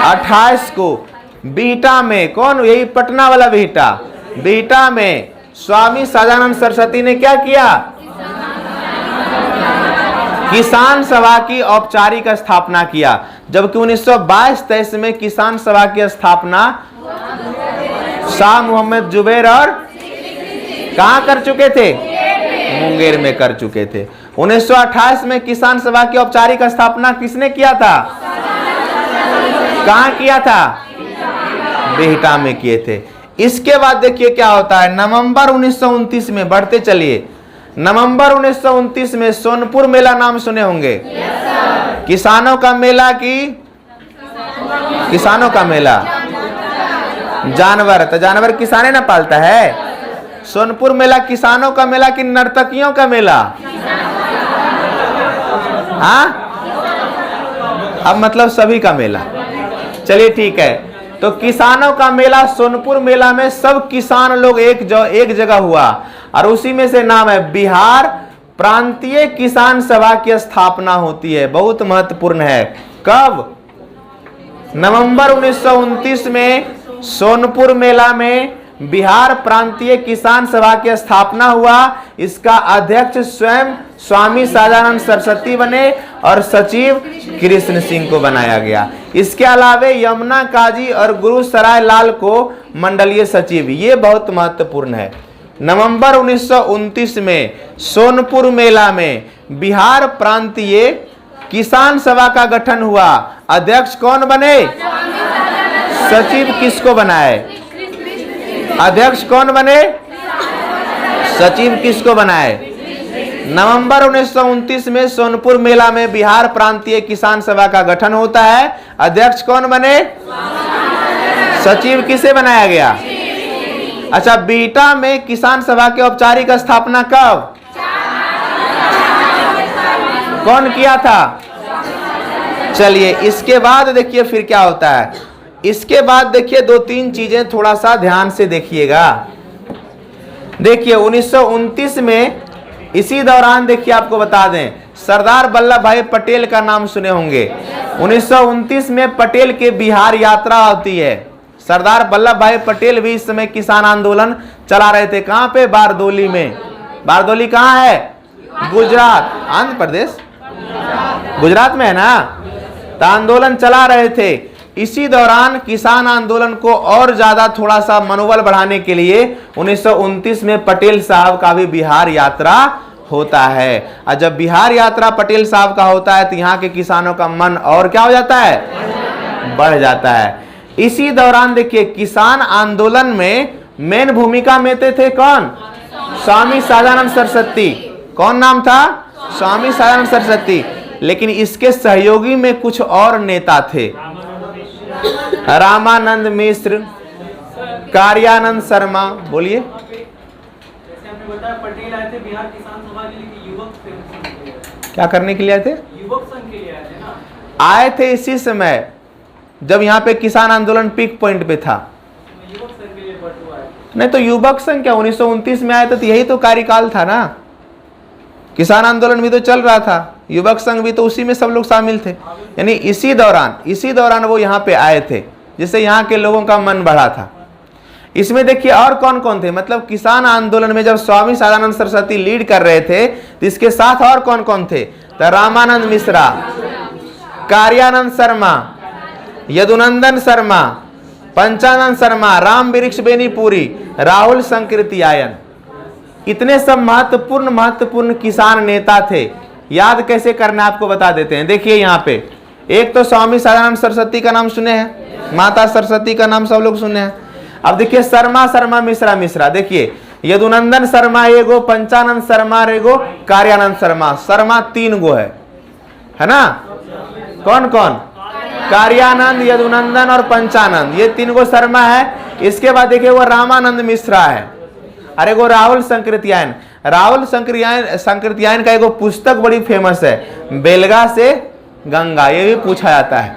28 को बिहटा में, कौन? यही पटना वाला बिहटा। बिहटा में स्वामी सहजानंद सरस्वती ने क्या किया? किसान सभा की औपचारिक स्थापना किया। जबकि 1922-23 में किसान सभा की स्थापना शाह मोहम्मद जुबैर और कहां कर चुके थे? मुंगेर में कर चुके थे। 1928 में किसान सभा की औपचारिक स्थापना किसने किया था? कहां किया था? बिहटा में किए थे। इसके बाद देखिए क्या होता है, नवंबर 1929 में, बढ़ते चलिए, नवंबर 1929 में सोनपुर मेला नाम सुने होंगे। किसानों का मेला की किसानों का मेला, जानवर, तो जानवर किसाने ना पालता है। सोनपुर मेला किसानों का मेला कि नर्तकियों का मेला? हाँ, अब मतलब सभी का मेला। चलिए ठीक है, तो किसानों का मेला सोनपुर मेला में सब किसान लोग एक जगह हुआ, और उसी में से नाम है बिहार प्रांतीय किसान सभा की स्थापना होती है। बहुत महत्वपूर्ण है। कब? नवंबर 1929 में सोनपुर मेला में बिहार प्रांतीय किसान सभा की स्थापना हुआ। इसका अध्यक्ष स्वयं स्वामी सहजानंद सरस्वती बने और सचिव कृष्ण सिंह को बनाया गया। इसके अलावे यमुना काजी और गुरु सराय लाल को मंडलीय सचिव। ये बहुत महत्वपूर्ण है। नवंबर 1929 में सोनपुर मेला में बिहार प्रांतीय किसान सभा का गठन हुआ, अध्यक्ष कौन बने? सचिव किसको बनाए? अध्यक्ष कौन बने? सचिव किसको बनाए? नवंबर 1929 में सोनपुर मेला में बिहार प्रांतीय किसान सभा का गठन होता है, अध्यक्ष कौन बने? सचिव किसे बनाया गया? अच्छा, बीटा में किसान सभा की औपचारिक स्थापना कब, कौन किया था? चलिए, इसके बाद देखिए फिर क्या होता है। इसके बाद देखिए 2-3 चीजें थोड़ा सा ध्यान से देखिएगा। देखिए 1929 में इसी दौरान देखिए आपको बता दें, सरदार वल्लभ भाई पटेल का नाम सुने होंगे। 1929 में पटेल के बिहार यात्रा होती है। सरदार वल्लभ भाई पटेल भी इस समय किसान आंदोलन चला रहे थे। कहां पे? बारदोली में। बारदोली कहां है? गुजरात, आंध्र प्रदेश, गुजरात में है ना। तो आंदोलन चला रहे थे। इसी दौरान किसान आंदोलन को और ज्यादा थोड़ा सा मनोबल बढ़ाने के लिए 1929 में पटेल साहब का भी बिहार यात्रा होता है। और जब बिहार यात्रा पटेल साहब का होता है तो यहाँ के किसानों का मन और क्या हो जाता है? बढ़ जाता है। इसी दौरान देखिए किसान आंदोलन में मेन भूमिका में थे कौन? स्वामी सदानंद सरस्वती। कौन नाम था? स्वामी सदानंद सरस्वती। लेकिन इसके सहयोगी में कुछ और नेता थे, रामानंद मिश्र, कार्यानंद शर्मा। बोलिए। पटेल आए थे बिहार किसान सभा के लिए, युवक क्या करने के लिए आए थे? युवक संघ के लिए आए थे ना। आए थे इसी समय जब यहाँ पे किसान आंदोलन पीक पॉइंट पे था। युवक संघ के लिए बटुआ है। नहीं तो युवक संघ क्या, 1929 में आए थे तो यही तो कार्यकाल था ना। किसान आंदोलन भी तो चल रहा था, युवक संघ भी तो उसी में सब लोग शामिल थे। यानी इसी दौरान वो यहाँ पे आए थे, जिससे यहाँ के लोगों का मन बढ़ा था। इसमें देखिए और कौन कौन थे, मतलब किसान आंदोलन में जब स्वामी सदानंद सरस्वती लीड कर रहे थे तो इसके साथ और कौन कौन थे? तो रामानंद मिश्रा, कार्यानंद शर्मा, यदुनंदन शर्मा, पंचानंद शर्मा, राम वृक्ष बेनीपुरी, राहुल संकृत्यायन। इतने सब महत्वपूर्ण किसान नेता थे। याद कैसे करना आपको बता देते हैं। देखिए यहाँ पे एक तो स्वामी सदानंद सरस्वती का नाम सुने हैं, माता सरस्वती का नाम सब लोग सुने हैं। अब देखिए शर्मा मिश्रा। देखिए यदुनंदन शर्मा एगो, पंचानंद शर्मा एगो, कार्यानंद शर्मा। शर्मा 3 गो है ना। कौन कौन? कार्यानंद, यदुनंदन और पंचानंद, ये 3 गो शर्मा है। इसके बाद देखिए वो रामानंद मिश्रा है। अरे वो राहुल संकृत्यायन। राहुल संकृत्यायन का एगो पुस्तक बड़ी फेमस है, बेलगा से गंगा, ये भी पूछा जाता है।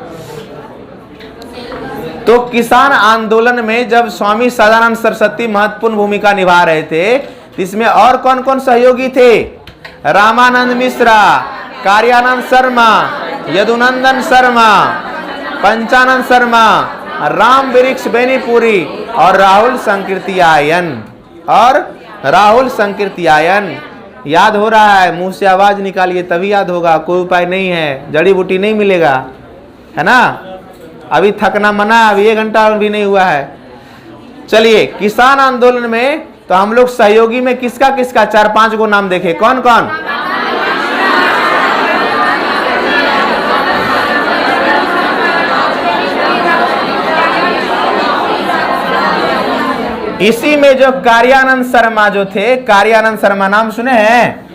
तो किसान आंदोलन में जब स्वामी सदानंद सरस्वती महत्वपूर्ण भूमिका निभा रहे थे, इसमें और कौन कौन सहयोगी थे? रामानंद मिश्रा, कार्यानंद शर्मा, यदुनंदन शर्मा, पंचानंद शर्मा, राम वृक्ष बेनीपुरी और राहुल संकृत्यायन। याद हो रहा है? मुंह से आवाज निकालिए तभी याद होगा, कोई उपाय नहीं है, जड़ी बूटी नहीं मिलेगा, है ना। अभी थकना मना, अभी 1 घंटा भी नहीं हुआ है। चलिए किसान आंदोलन में तो हम लोग सहयोगी में किसका 4-5 गो नाम देखे। कौन कौन? इसी में जो कार्यानंद शर्मा जो थे, कार्यानंद शर्मा नाम सुने हैं?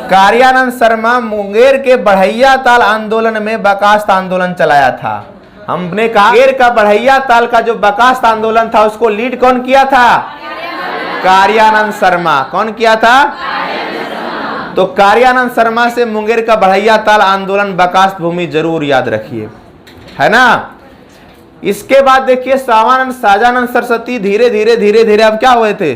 कार्यानंद शर्मा मुंगेर के बढ़ैया ताल आंदोलन में बर्खास्त आंदोलन चलाया था। हमने कहा मुंगेर का बढ़ैया ताल का जो बर्खास्त आंदोलन था उसको लीड कौन किया था? कार्यानंद शर्मा। कौन किया था? तो कार्यानंद शर्मा से मुंगेर का बढ़ैया ताल आंदोलन बर्खास्त भूमि जरूर याद रखिए, है ना। इसके बाद देखिए सदानंद सरस्वती धीरे धीरे अब क्या हुए थे?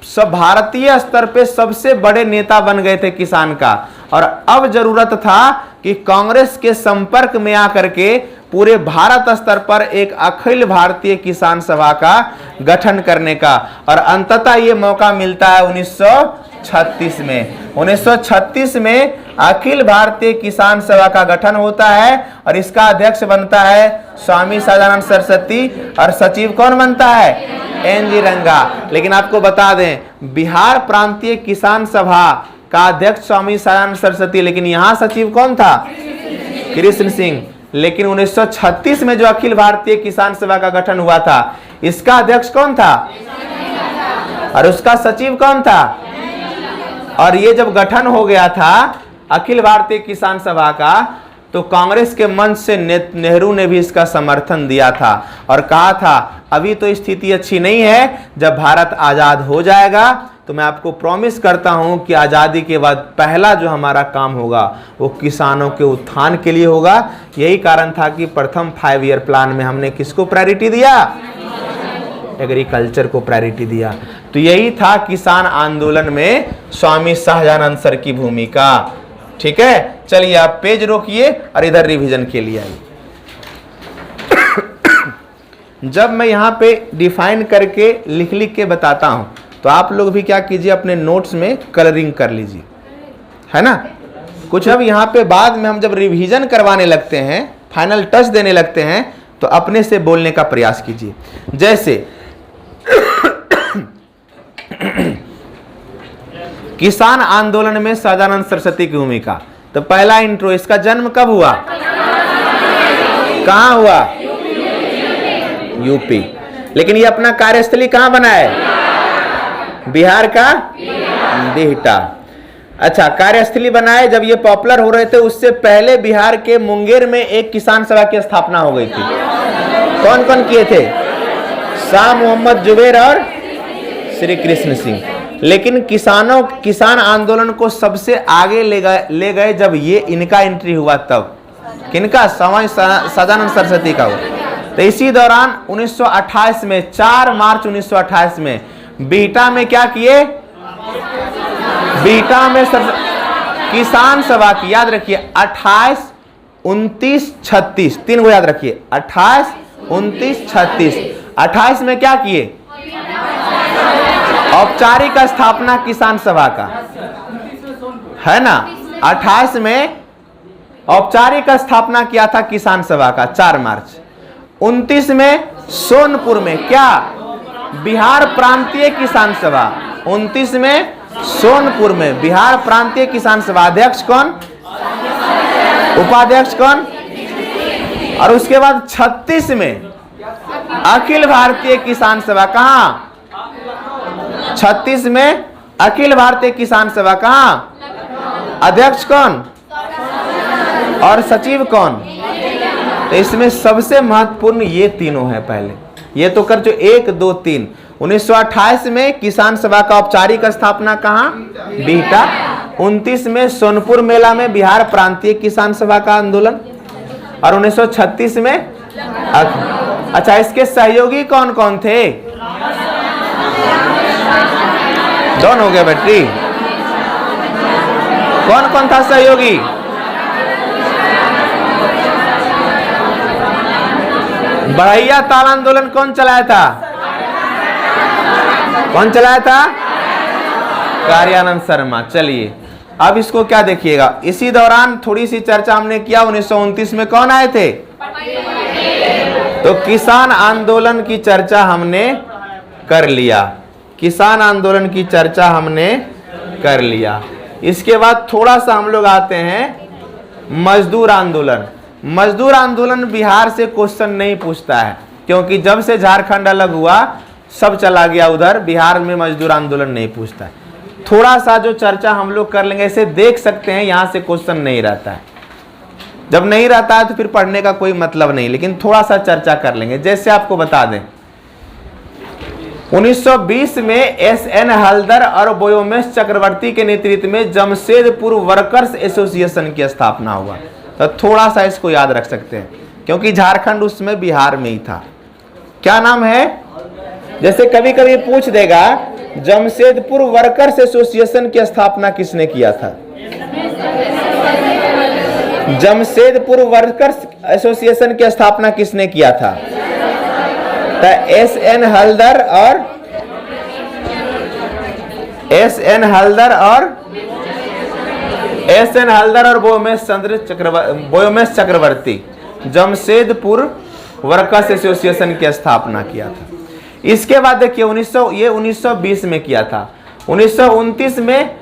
सब भारतीय स्तर पे सबसे बड़े नेता बन गए थे किसान का। और अब जरूरत था कि कांग्रेस के संपर्क में आकर के पूरे भारत स्तर पर एक अखिल भारतीय किसान सभा का गठन करने का। और अंततः ये मौका मिलता है 1936 में। 1936 में अखिल भारतीय किसान सभा का गठन होता है और इसका अध्यक्ष बनता है स्वामी सदानंद सरस्वती और सचिव कौन बनता है? एन.जी. रंगा। लेकिन आपको बता दें बिहार प्रांतीय किसान सभा का अध्यक्ष स्वामी सदानंद सरस्वती, लेकिन यहाँ सचिव कौन था? कृष्ण सिंह। लेकिन 1936 में जो अखिल भारतीय किसान सभा का गठन हुआ था, इसका अध्यक्ष कौन था और उसका सचिव कौन था? और ये जब गठन हो गया था अखिल भारतीय किसान सभा का, तो कांग्रेस के मंच से नेहरू ने भी इसका समर्थन दिया था और कहा था अभी तो स्थिति अच्छी नहीं है, जब भारत आजाद हो जाएगा तो मैं आपको प्रॉमिस करता हूं कि आजादी के बाद पहला जो हमारा काम होगा वो किसानों के उत्थान के लिए होगा। यही कारण था कि प्रथम 5 ईयर प्लान में हमने किसको प्रायोरिटी दिया? एग्रीकल्चर को प्रायोरिटी दिया। तो यही था किसान आंदोलन में स्वामी सहजानंद सर की भूमिका। ठीक है, चलिए आप पेज रोकिए और इधर रिवीजन के लिए आइए। जब मैं यहां पे डिफाइन करके लिख के बताता हूं तो आप लोग भी क्या कीजिए, अपने नोट्स में कलरिंग कर लीजिए, है ना। कुछ अब यहाँ पे बाद में हम जब रिवीजन करवाने लगते हैं, फाइनल टच देने लगते हैं, तो अपने से बोलने का प्रयास कीजिए। जैसे किसान आंदोलन में सहजानंद सरस्वती की भूमिका। तो पहला इंट्रो, इसका जन्म कब हुआ, कहां हुआ? यूपी। लेकिन ये अपना कार्यस्थली कहां बना है? बिहार का बिहटा। अच्छा, कार्यस्थली बनाए जब ये पॉपुलर हो रहे थे, उससे पहले बिहार के मुंगेर में एक किसान सभा की स्थापना हो गई थी। कौन कौन किए थे? शाह मोहम्मद जुबैर और श्री कृष्ण सिंह। लेकिन किसान आंदोलन को सबसे आगे ले गए जब ये इनका एंट्री हुआ, तब किनका? स्वामी सहजानंद सरस्वती का हुआ। तो इसी दौरान 1928 में 4 मार्च 1928 में बिहटा में क्या किए? बिहटा में किसान सभा की, याद रखिए 28, 29, 36, 3 को याद रखिए, 28, 29, 36। 28 में क्या किए? औपचारिक स्थापना किसान सभा का, है ना। 28 में औपचारिक स्थापना किया था किसान सभा का 4 मार्च। 29 में सोनपुर में क्या? बिहार प्रांतीय किसान सभा। 29 में सोनपुर में बिहार प्रांतीय किसान सभा। अध्यक्ष कौन? उपाध्यक्ष कौन? और उसके बाद 36 में अखिल भारतीय किसान सभा। कहां? 36 में अखिल भारतीय किसान सभा। कहां? अध्यक्ष कौन और सचिव कौन? तो इसमें सबसे महत्वपूर्ण ये तीनों है। पहले ये तो कर जो 1, 2, 3। 1928 में किसान सभा का औपचारिक स्थापना कहां? बिहटा। 29 में सोनपुर मेला में बिहार प्रांतीय किसान सभा का आंदोलन। और 1936 में अच्छा, इसके सहयोगी कौन कौन थे? डॉन हो गया बैटरी। कौन कौन था सहयोगी? बढ़ैया ताल आंदोलन कौन चलाया था? कौन चलाया था? कार्यानंद शर्मा। चलिए अब इसको क्या देखिएगा, इसी दौरान थोड़ी सी चर्चा हमने किया। 1929 में कौन आए थे? तो किसान आंदोलन की चर्चा हमने कर लिया। किसान आंदोलन की चर्चा हमने कर लिया। इसके बाद थोड़ा सा हम लोग आते हैं मजदूर आंदोलन। मजदूर आंदोलन बिहार से क्वेश्चन नहीं पूछता है, क्योंकि जब से झारखंड अलग हुआ सब चला गया उधर। बिहार में मजदूर आंदोलन नहीं पूछता है। थोड़ा सा जो चर्चा हम लोग कर लेंगे, इसे देख सकते हैं, यहां से क्वेश्चन नहीं रहता है। जब नहीं रहता है तो फिर पढ़ने का कोई मतलब नहीं, लेकिन थोड़ा सा चर्चा कर लेंगे। जैसे आपको बता दें, 1920 में SN हल्दर और बोयोमेश चक्रवर्ती के नेतृत्व में जमशेदपुर वर्कर्स एसोसिएशन की स्थापना हुआ। तो थोड़ा सा इसको याद रख सकते हैं, क्योंकि झारखंड उसमें बिहार में ही था। क्या नाम है? जैसे कभी कभी पूछ देगा, जमशेदपुर वर्कर्स एसोसिएशन की स्थापना किसने किया था? जमशेदपुर वर्कर्स एसोसिएशन की स्थापना किसने किया था? तो SN हल्दर और बोयोमेश चक्रवर्ती जमशेदपुर वर्कर्स एसोसिएशन की स्थापना किया था। इसके बाद देखिए 1920 में किया था। 1929 में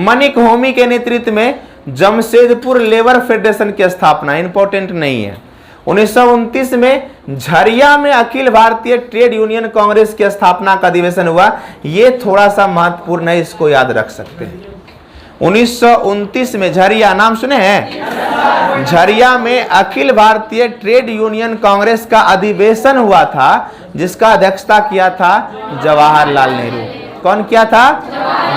मनिक होमी के नेतृत्व में जमशेदपुर लेबर फेडरेशन की स्थापना, इंपॉर्टेंट नहीं है। 1929 में झरिया में अखिल भारतीय ट्रेड यूनियन कांग्रेस की स्थापना का अधिवेशन हुआ। ये थोड़ा सा महत्वपूर्ण है, इसको याद रख सकते हैं। 1929 में झरिया, नाम सुने हैं? झरिया में अखिल भारतीय ट्रेड यूनियन कांग्रेस का अधिवेशन हुआ था, जिसका अध्यक्षता किया था जवाहरलाल नेहरू। कौन किया था?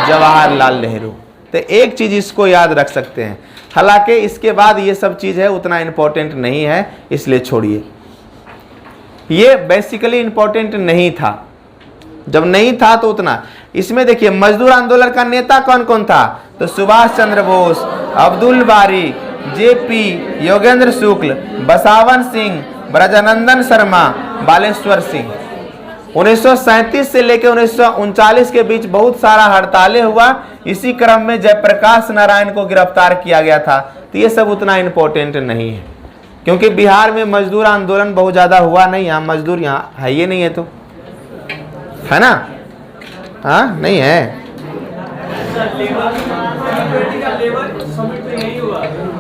जवाहरलाल नेहरू। तो एक चीज इसको याद रख सकते हैं। हालांकि इसके बाद ये सब चीज है उतना इंपॉर्टेंट नहीं है, इसलिए छोड़िए। ये बेसिकली इंपॉर्टेंट नहीं था, जब नहीं था तो उतना। इसमें देखिए मजदूर आंदोलन का नेता कौन कौन था? तो सुभाष चंद्र बोस, अब्दुल बारी, जेपी, योगेंद्र शुक्ल, बसावन सिंह, ब्रजानंदन शर्मा, बालेश्वर सिंह। 1937 से लेकर 1939 के बीच बहुत सारा हड़तालें हुआ। इसी क्रम में जयप्रकाश नारायण को गिरफ्तार किया गया था। तो ये सब उतना इंपॉर्टेंट नहीं है, क्योंकि बिहार में मजदूर आंदोलन बहुत ज्यादा हुआ नहीं। यहाँ मजदूर यहाँ है ये नहीं है, तो है ना? हाँ नहीं है।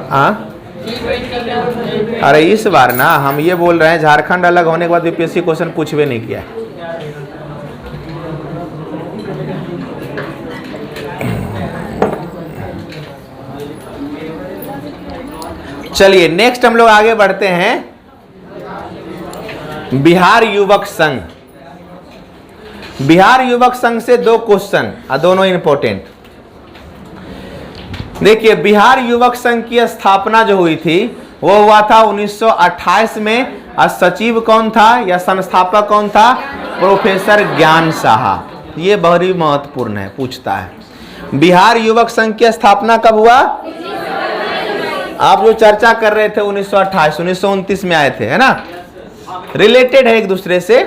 हाँ अरे इस बार ना हम ये बोल रहे हैं, झारखंड अलग होने के बाद यूपीएससी क्वेश्चन पूछवे नहीं किया। चलिए नेक्स्ट हम लोग आगे बढ़ते हैं। बिहार युवक संघ। बिहार युवक संघ से दो क्वेश्चन, दोनों इंपॉर्टेंट। देखिए बिहार युवक संघ की स्थापना जो हुई थी वो हुआ था 1928 में। सचिव कौन था या संस्थापक कौन था? प्रोफेसर ज्ञान साहा। ये बहुत ही महत्वपूर्ण है, पूछता है। बिहार युवक संघ की स्थापना कब हुआ? आप जो चर्चा कर रहे थे 1928, 1929 में आए थे, है ना? रिलेटेड है एक दूसरे से।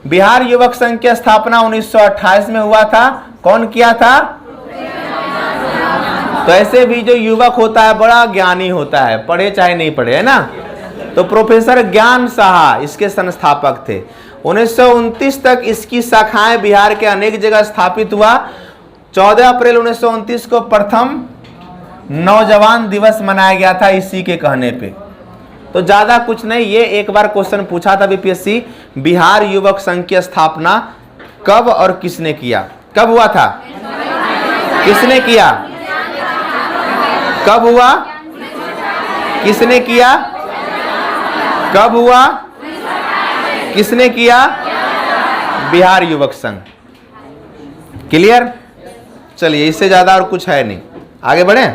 बिहार युवक संघ की स्थापना 1928 में हुआ था। कौन किया था? तो ऐसे भी जो युवक होता है बड़ा ज्ञानी होता है, पढ़े चाहे नहीं पढ़े, है ना? तो प्रोफेसर ज्ञान साहा इसके संस्थापक थे। 1929 तक इसकी शाखाएं बिहार के अनेक जगह स्थापित हुआ। 14 अप्रैल 1929 को प्रथम नौजवान दिवस मनाया गया था इसी के कहने पे। तो ज्यादा कुछ नहीं, ये एक बार क्वेश्चन पूछा था बीपीएससी, बिहार युवक संघ की स्थापना कब और किसने किया? कब हुआ था? किसने किया? कब हुआ? किसने किया? कब हुआ? किसने किया? बिहार युवक संघ। क्लियर? चलिए इससे ज्यादा और कुछ है नहीं, आगे बढ़े।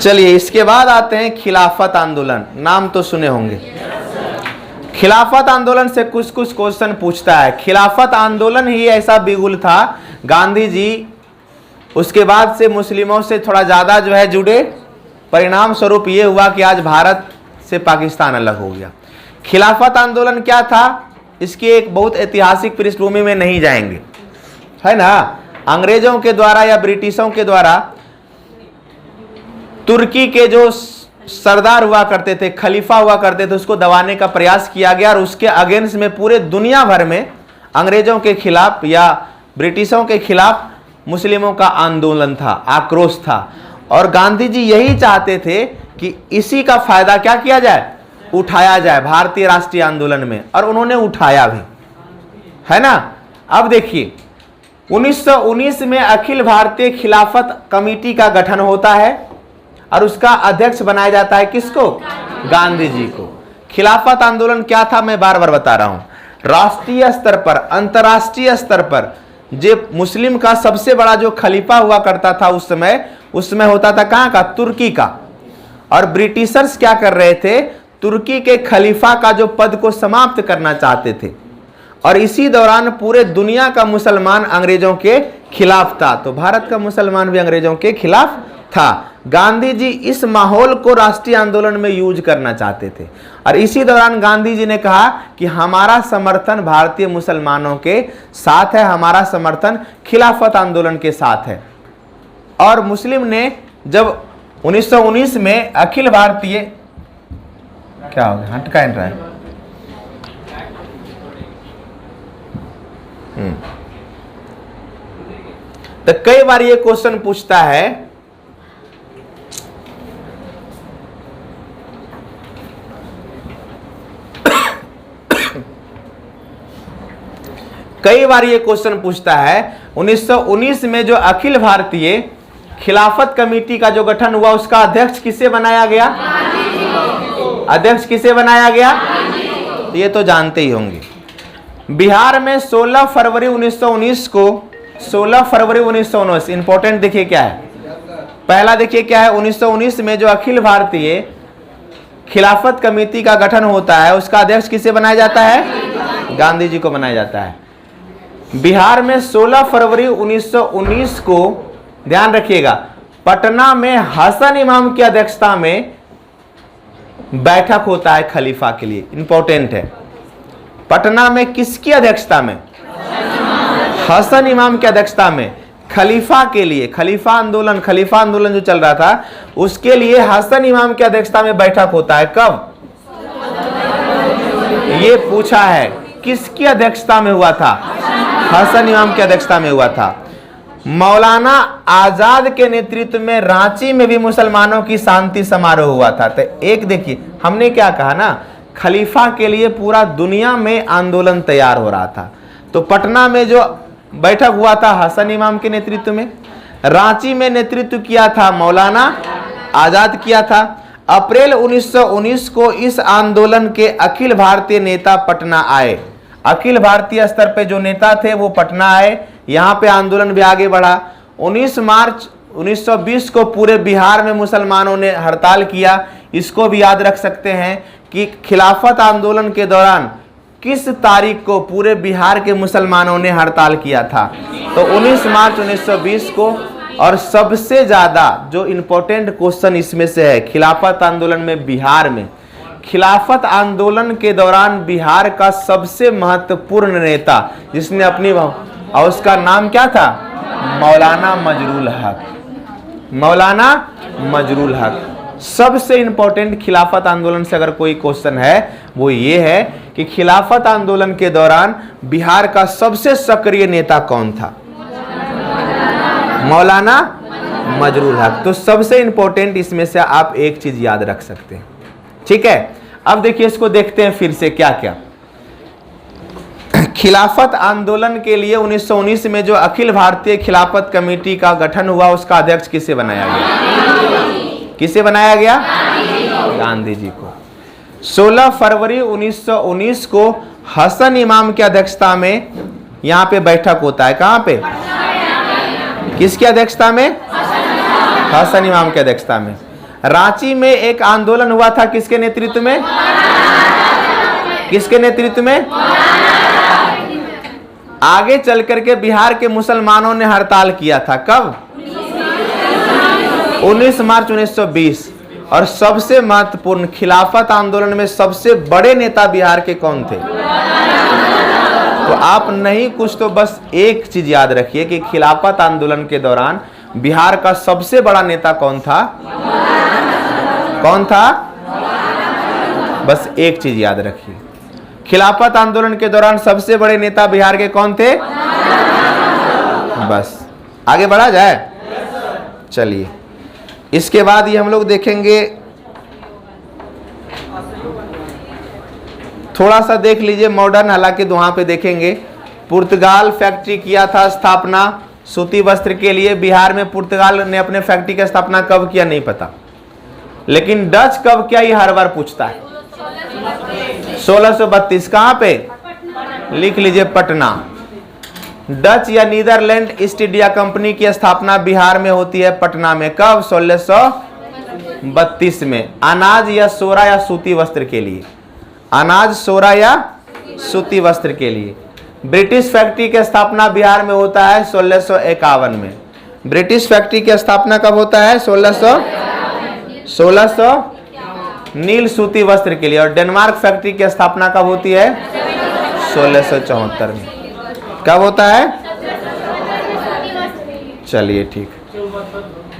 चलिए इसके बाद आते हैं खिलाफत आंदोलन। नाम तो सुने होंगे। खिलाफत आंदोलन से कुछ कुछ क्वेश्चन पूछता है। खिलाफत आंदोलन ही ऐसा बिगुल था, गांधी जी उसके बाद से मुस्लिमों से थोड़ा ज्यादा जो है जुड़े। परिणाम स्वरूप ये हुआ कि आज भारत से पाकिस्तान अलग हो गया। खिलाफत आंदोलन क्या था, इसकी एक बहुत ऐतिहासिक पृष्ठभूमि में नहीं जाएंगे, है ना? अंग्रेजों के द्वारा या ब्रिटिशों के द्वारा तुर्की के जो सरदार हुआ करते थे, खलीफा हुआ करते थे, उसको दबाने का प्रयास किया गया। और उसके अगेंस्ट में पूरे दुनिया भर में अंग्रेजों के खिलाफ या ब्रिटिशों के खिलाफ मुस्लिमों का आंदोलन था, आक्रोश था। और गांधी जी यही चाहते थे कि इसी का फायदा क्या किया जाए, उठाया जाए भारतीय राष्ट्रीय आंदोलन में, और उन्होंने उठाया भी, है ना? अब देखिए 1919 में अखिल भारतीय खिलाफत कमेटी का गठन होता है और उसका अध्यक्ष बनाया जाता है किसको? गांधी जी को। खिलाफत आंदोलन क्या था मैं बार बार बता रहा हूं। राष्ट्रीय स्तर पर, अंतर्राष्ट्रीय स्तर पर जो मुस्लिम का सबसे बड़ा जो खलीफा हुआ करता था उस समय होता था कहां का? तुर्की का। और ब्रिटिशर्स क्या कर रहे थे? तुर्की के खलीफा का जो पद को समाप्त करना चाहते थे। और इसी दौरान पूरे दुनिया का मुसलमान अंग्रेजों के खिलाफ था, तो भारत का मुसलमान भी अंग्रेजों के खिलाफ था। गांधी जी इस माहौल को राष्ट्रीय आंदोलन में यूज करना चाहते थे। और इसी दौरान गांधी जी ने कहा कि हमारा समर्थन भारतीय मुसलमानों के साथ है, हमारा समर्थन खिलाफत आंदोलन के साथ है। और मुस्लिम ने जब 1919 में अखिल भारतीय, क्या हो गया, हटका रहा है, तो कई बार ये क्वेश्चन पूछता है कई बार ये क्वेश्चन पूछता है 1919 में जो अखिल भारतीय खिलाफत कमेटी का जो गठन हुआ उसका अध्यक्ष किसे बनाया गया? अध्यक्ष किसे बनाया गया? ये तो जानते ही होंगे। बिहार में 16 फरवरी 1919 को 16 फरवरी 1919 इंपॉर्टेंट देखिए क्या है। पहला देखिए क्या है, 1919 में जो अखिल भारतीय खिलाफत कमेटी का गठन होता है उसका अध्यक्ष किसे बनाया जाता है? गांधी जी को बनाया जाता है। बिहार में 16 फरवरी 1919 को ध्यान रखिएगा पटना में हसन इमाम की अध्यक्षता में बैठक होता है खलीफा के लिए। इंपॉर्टेंट है। पटना में किसकी अध्यक्षता में? हसन इमाम की अध्यक्षता में खलीफा के लिए, खलीफा आंदोलन जो चल रहा था उसके लिए हसन इमाम की अध्यक्षता में बैठक होता है। कब? ये पूछा है किसकी अध्यक्षता में हुआ था? हसन इमाम की अध्यक्षता में हुआ था। मौलाना आजाद के नेतृत्व में रांची में भी मुसलमानों की शांति समारोह हुआ था। तो एक देखिए हमने क्या कहा ना, खलीफा के लिए पूरा दुनिया में आंदोलन तैयार हो रहा था। तो पटना में जो बैठक हुआ था हसन इमाम के नेतृत्व में, रांची में नेतृत्व किया था मौलाना आजाद किया था। अप्रैल 1919 को इस आंदोलन के अखिल भारतीय नेता पटना आए। अखिल भारतीय स्तर पे जो नेता थे वो पटना आए, यहाँ पे आंदोलन भी आगे बढ़ा। 19 मार्च 1920 को पूरे बिहार में मुसलमानों ने हड़ताल किया। इसको भी याद रख सकते हैं कि खिलाफत आंदोलन के दौरान किस तारीख को पूरे बिहार के मुसलमानों ने हड़ताल किया था? तो 19 मार्च 1920 को। और सबसे ज्यादा जो इंपॉर्टेंट क्वेश्चन इसमें से है, खिलाफत आंदोलन में बिहार में, खिलाफत आंदोलन के दौरान बिहार का सबसे महत्वपूर्ण नेता जिसने अपनी, और उसका नाम क्या था? मौलाना मजरूल हक। मौलाना मजरूल हक। सबसे इंपॉर्टेंट खिलाफत आंदोलन से अगर कोई क्वेश्चन है वो ये है कि खिलाफत आंदोलन के दौरान बिहार का सबसे सक्रिय नेता कौन था? मौलाना मजरूल हक। तो सबसे इंपॉर्टेंट इसमें से आप एक चीज याद रख सकते हैं। ठीक है, अब देखिए इसको देखते हैं फिर से क्या क्या। खिलाफत आंदोलन के लिए 1919 में जो अखिल भारतीय खिलाफत कमेटी का गठन हुआ उसका अध्यक्ष किसे बनाया गया? किसे बनाया गया? गांधी जी को। 16 फरवरी 1919 को हसन इमाम की अध्यक्षता में यहां पे बैठक होता है। कहां पे? किसकी अध्यक्षता में? हसन इमाम की अध्यक्षता में। रांची में एक आंदोलन हुआ था किसके नेतृत्व में? किसके नेतृत्व में? आगे चल करके बिहार के मुसलमानों ने हड़ताल किया था। कब? 19 मार्च 1920। और सबसे महत्वपूर्ण खिलाफत आंदोलन में सबसे बड़े नेता बिहार के कौन थे? तो आप नहीं कुछ तो बस एक चीज याद रखिए कि खिलाफत आंदोलन के दौरान बिहार का सबसे बड़ा नेता कौन था? कौन था? बस एक चीज याद रखिए, खिलाफत आंदोलन के दौरान सबसे बड़े नेता बिहार के कौन थे? बस। आगे बढ़ा जाए, चलिए। इसके बाद ये हम लोग देखेंगे, थोड़ा सा देख लीजिए मॉडर्न, हालांकि वहां पे देखेंगे। पुर्तगाल फैक्ट्री किया था स्थापना सूती वस्त्र के लिए। बिहार में पुर्तगाल ने अपने फैक्ट्री की स्थापना कब किया नहीं पता, लेकिन डच कब किया ये हर बार पूछता है। 1632। कहां पे? लिख लीजिए, पटना। डच या नीदरलैंड ईस्ट इंडिया कंपनी की स्थापना बिहार में होती है पटना में। कब? 1632 में। अनाज या सोरा या सूती वस्त्र के लिए। अनाज, सोरा या सूती वस्त्र के लिए। ब्रिटिश फैक्ट्री की स्थापना बिहार में होता है 1651 में। ब्रिटिश फैक्ट्री की स्थापना कब होता है? 1600 नील सूती वस्त्र के लिए। और डेनमार्क फैक्ट्री की स्थापना कब होती है? 1674 में। कब होता है? चलिए ठीक,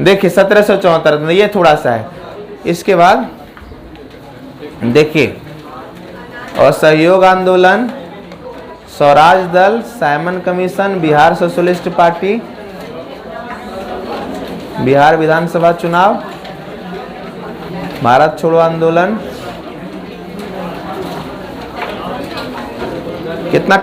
देखिए 1774 में, ये थोड़ा सा है। इसके बाद देखिए, असहयोग आंदोलन, Swaraj Dal, Simon commission, Bihar socialist party, Bihar विधानसभा चुनाव, भारत छोड़ो आंदोलन, कितना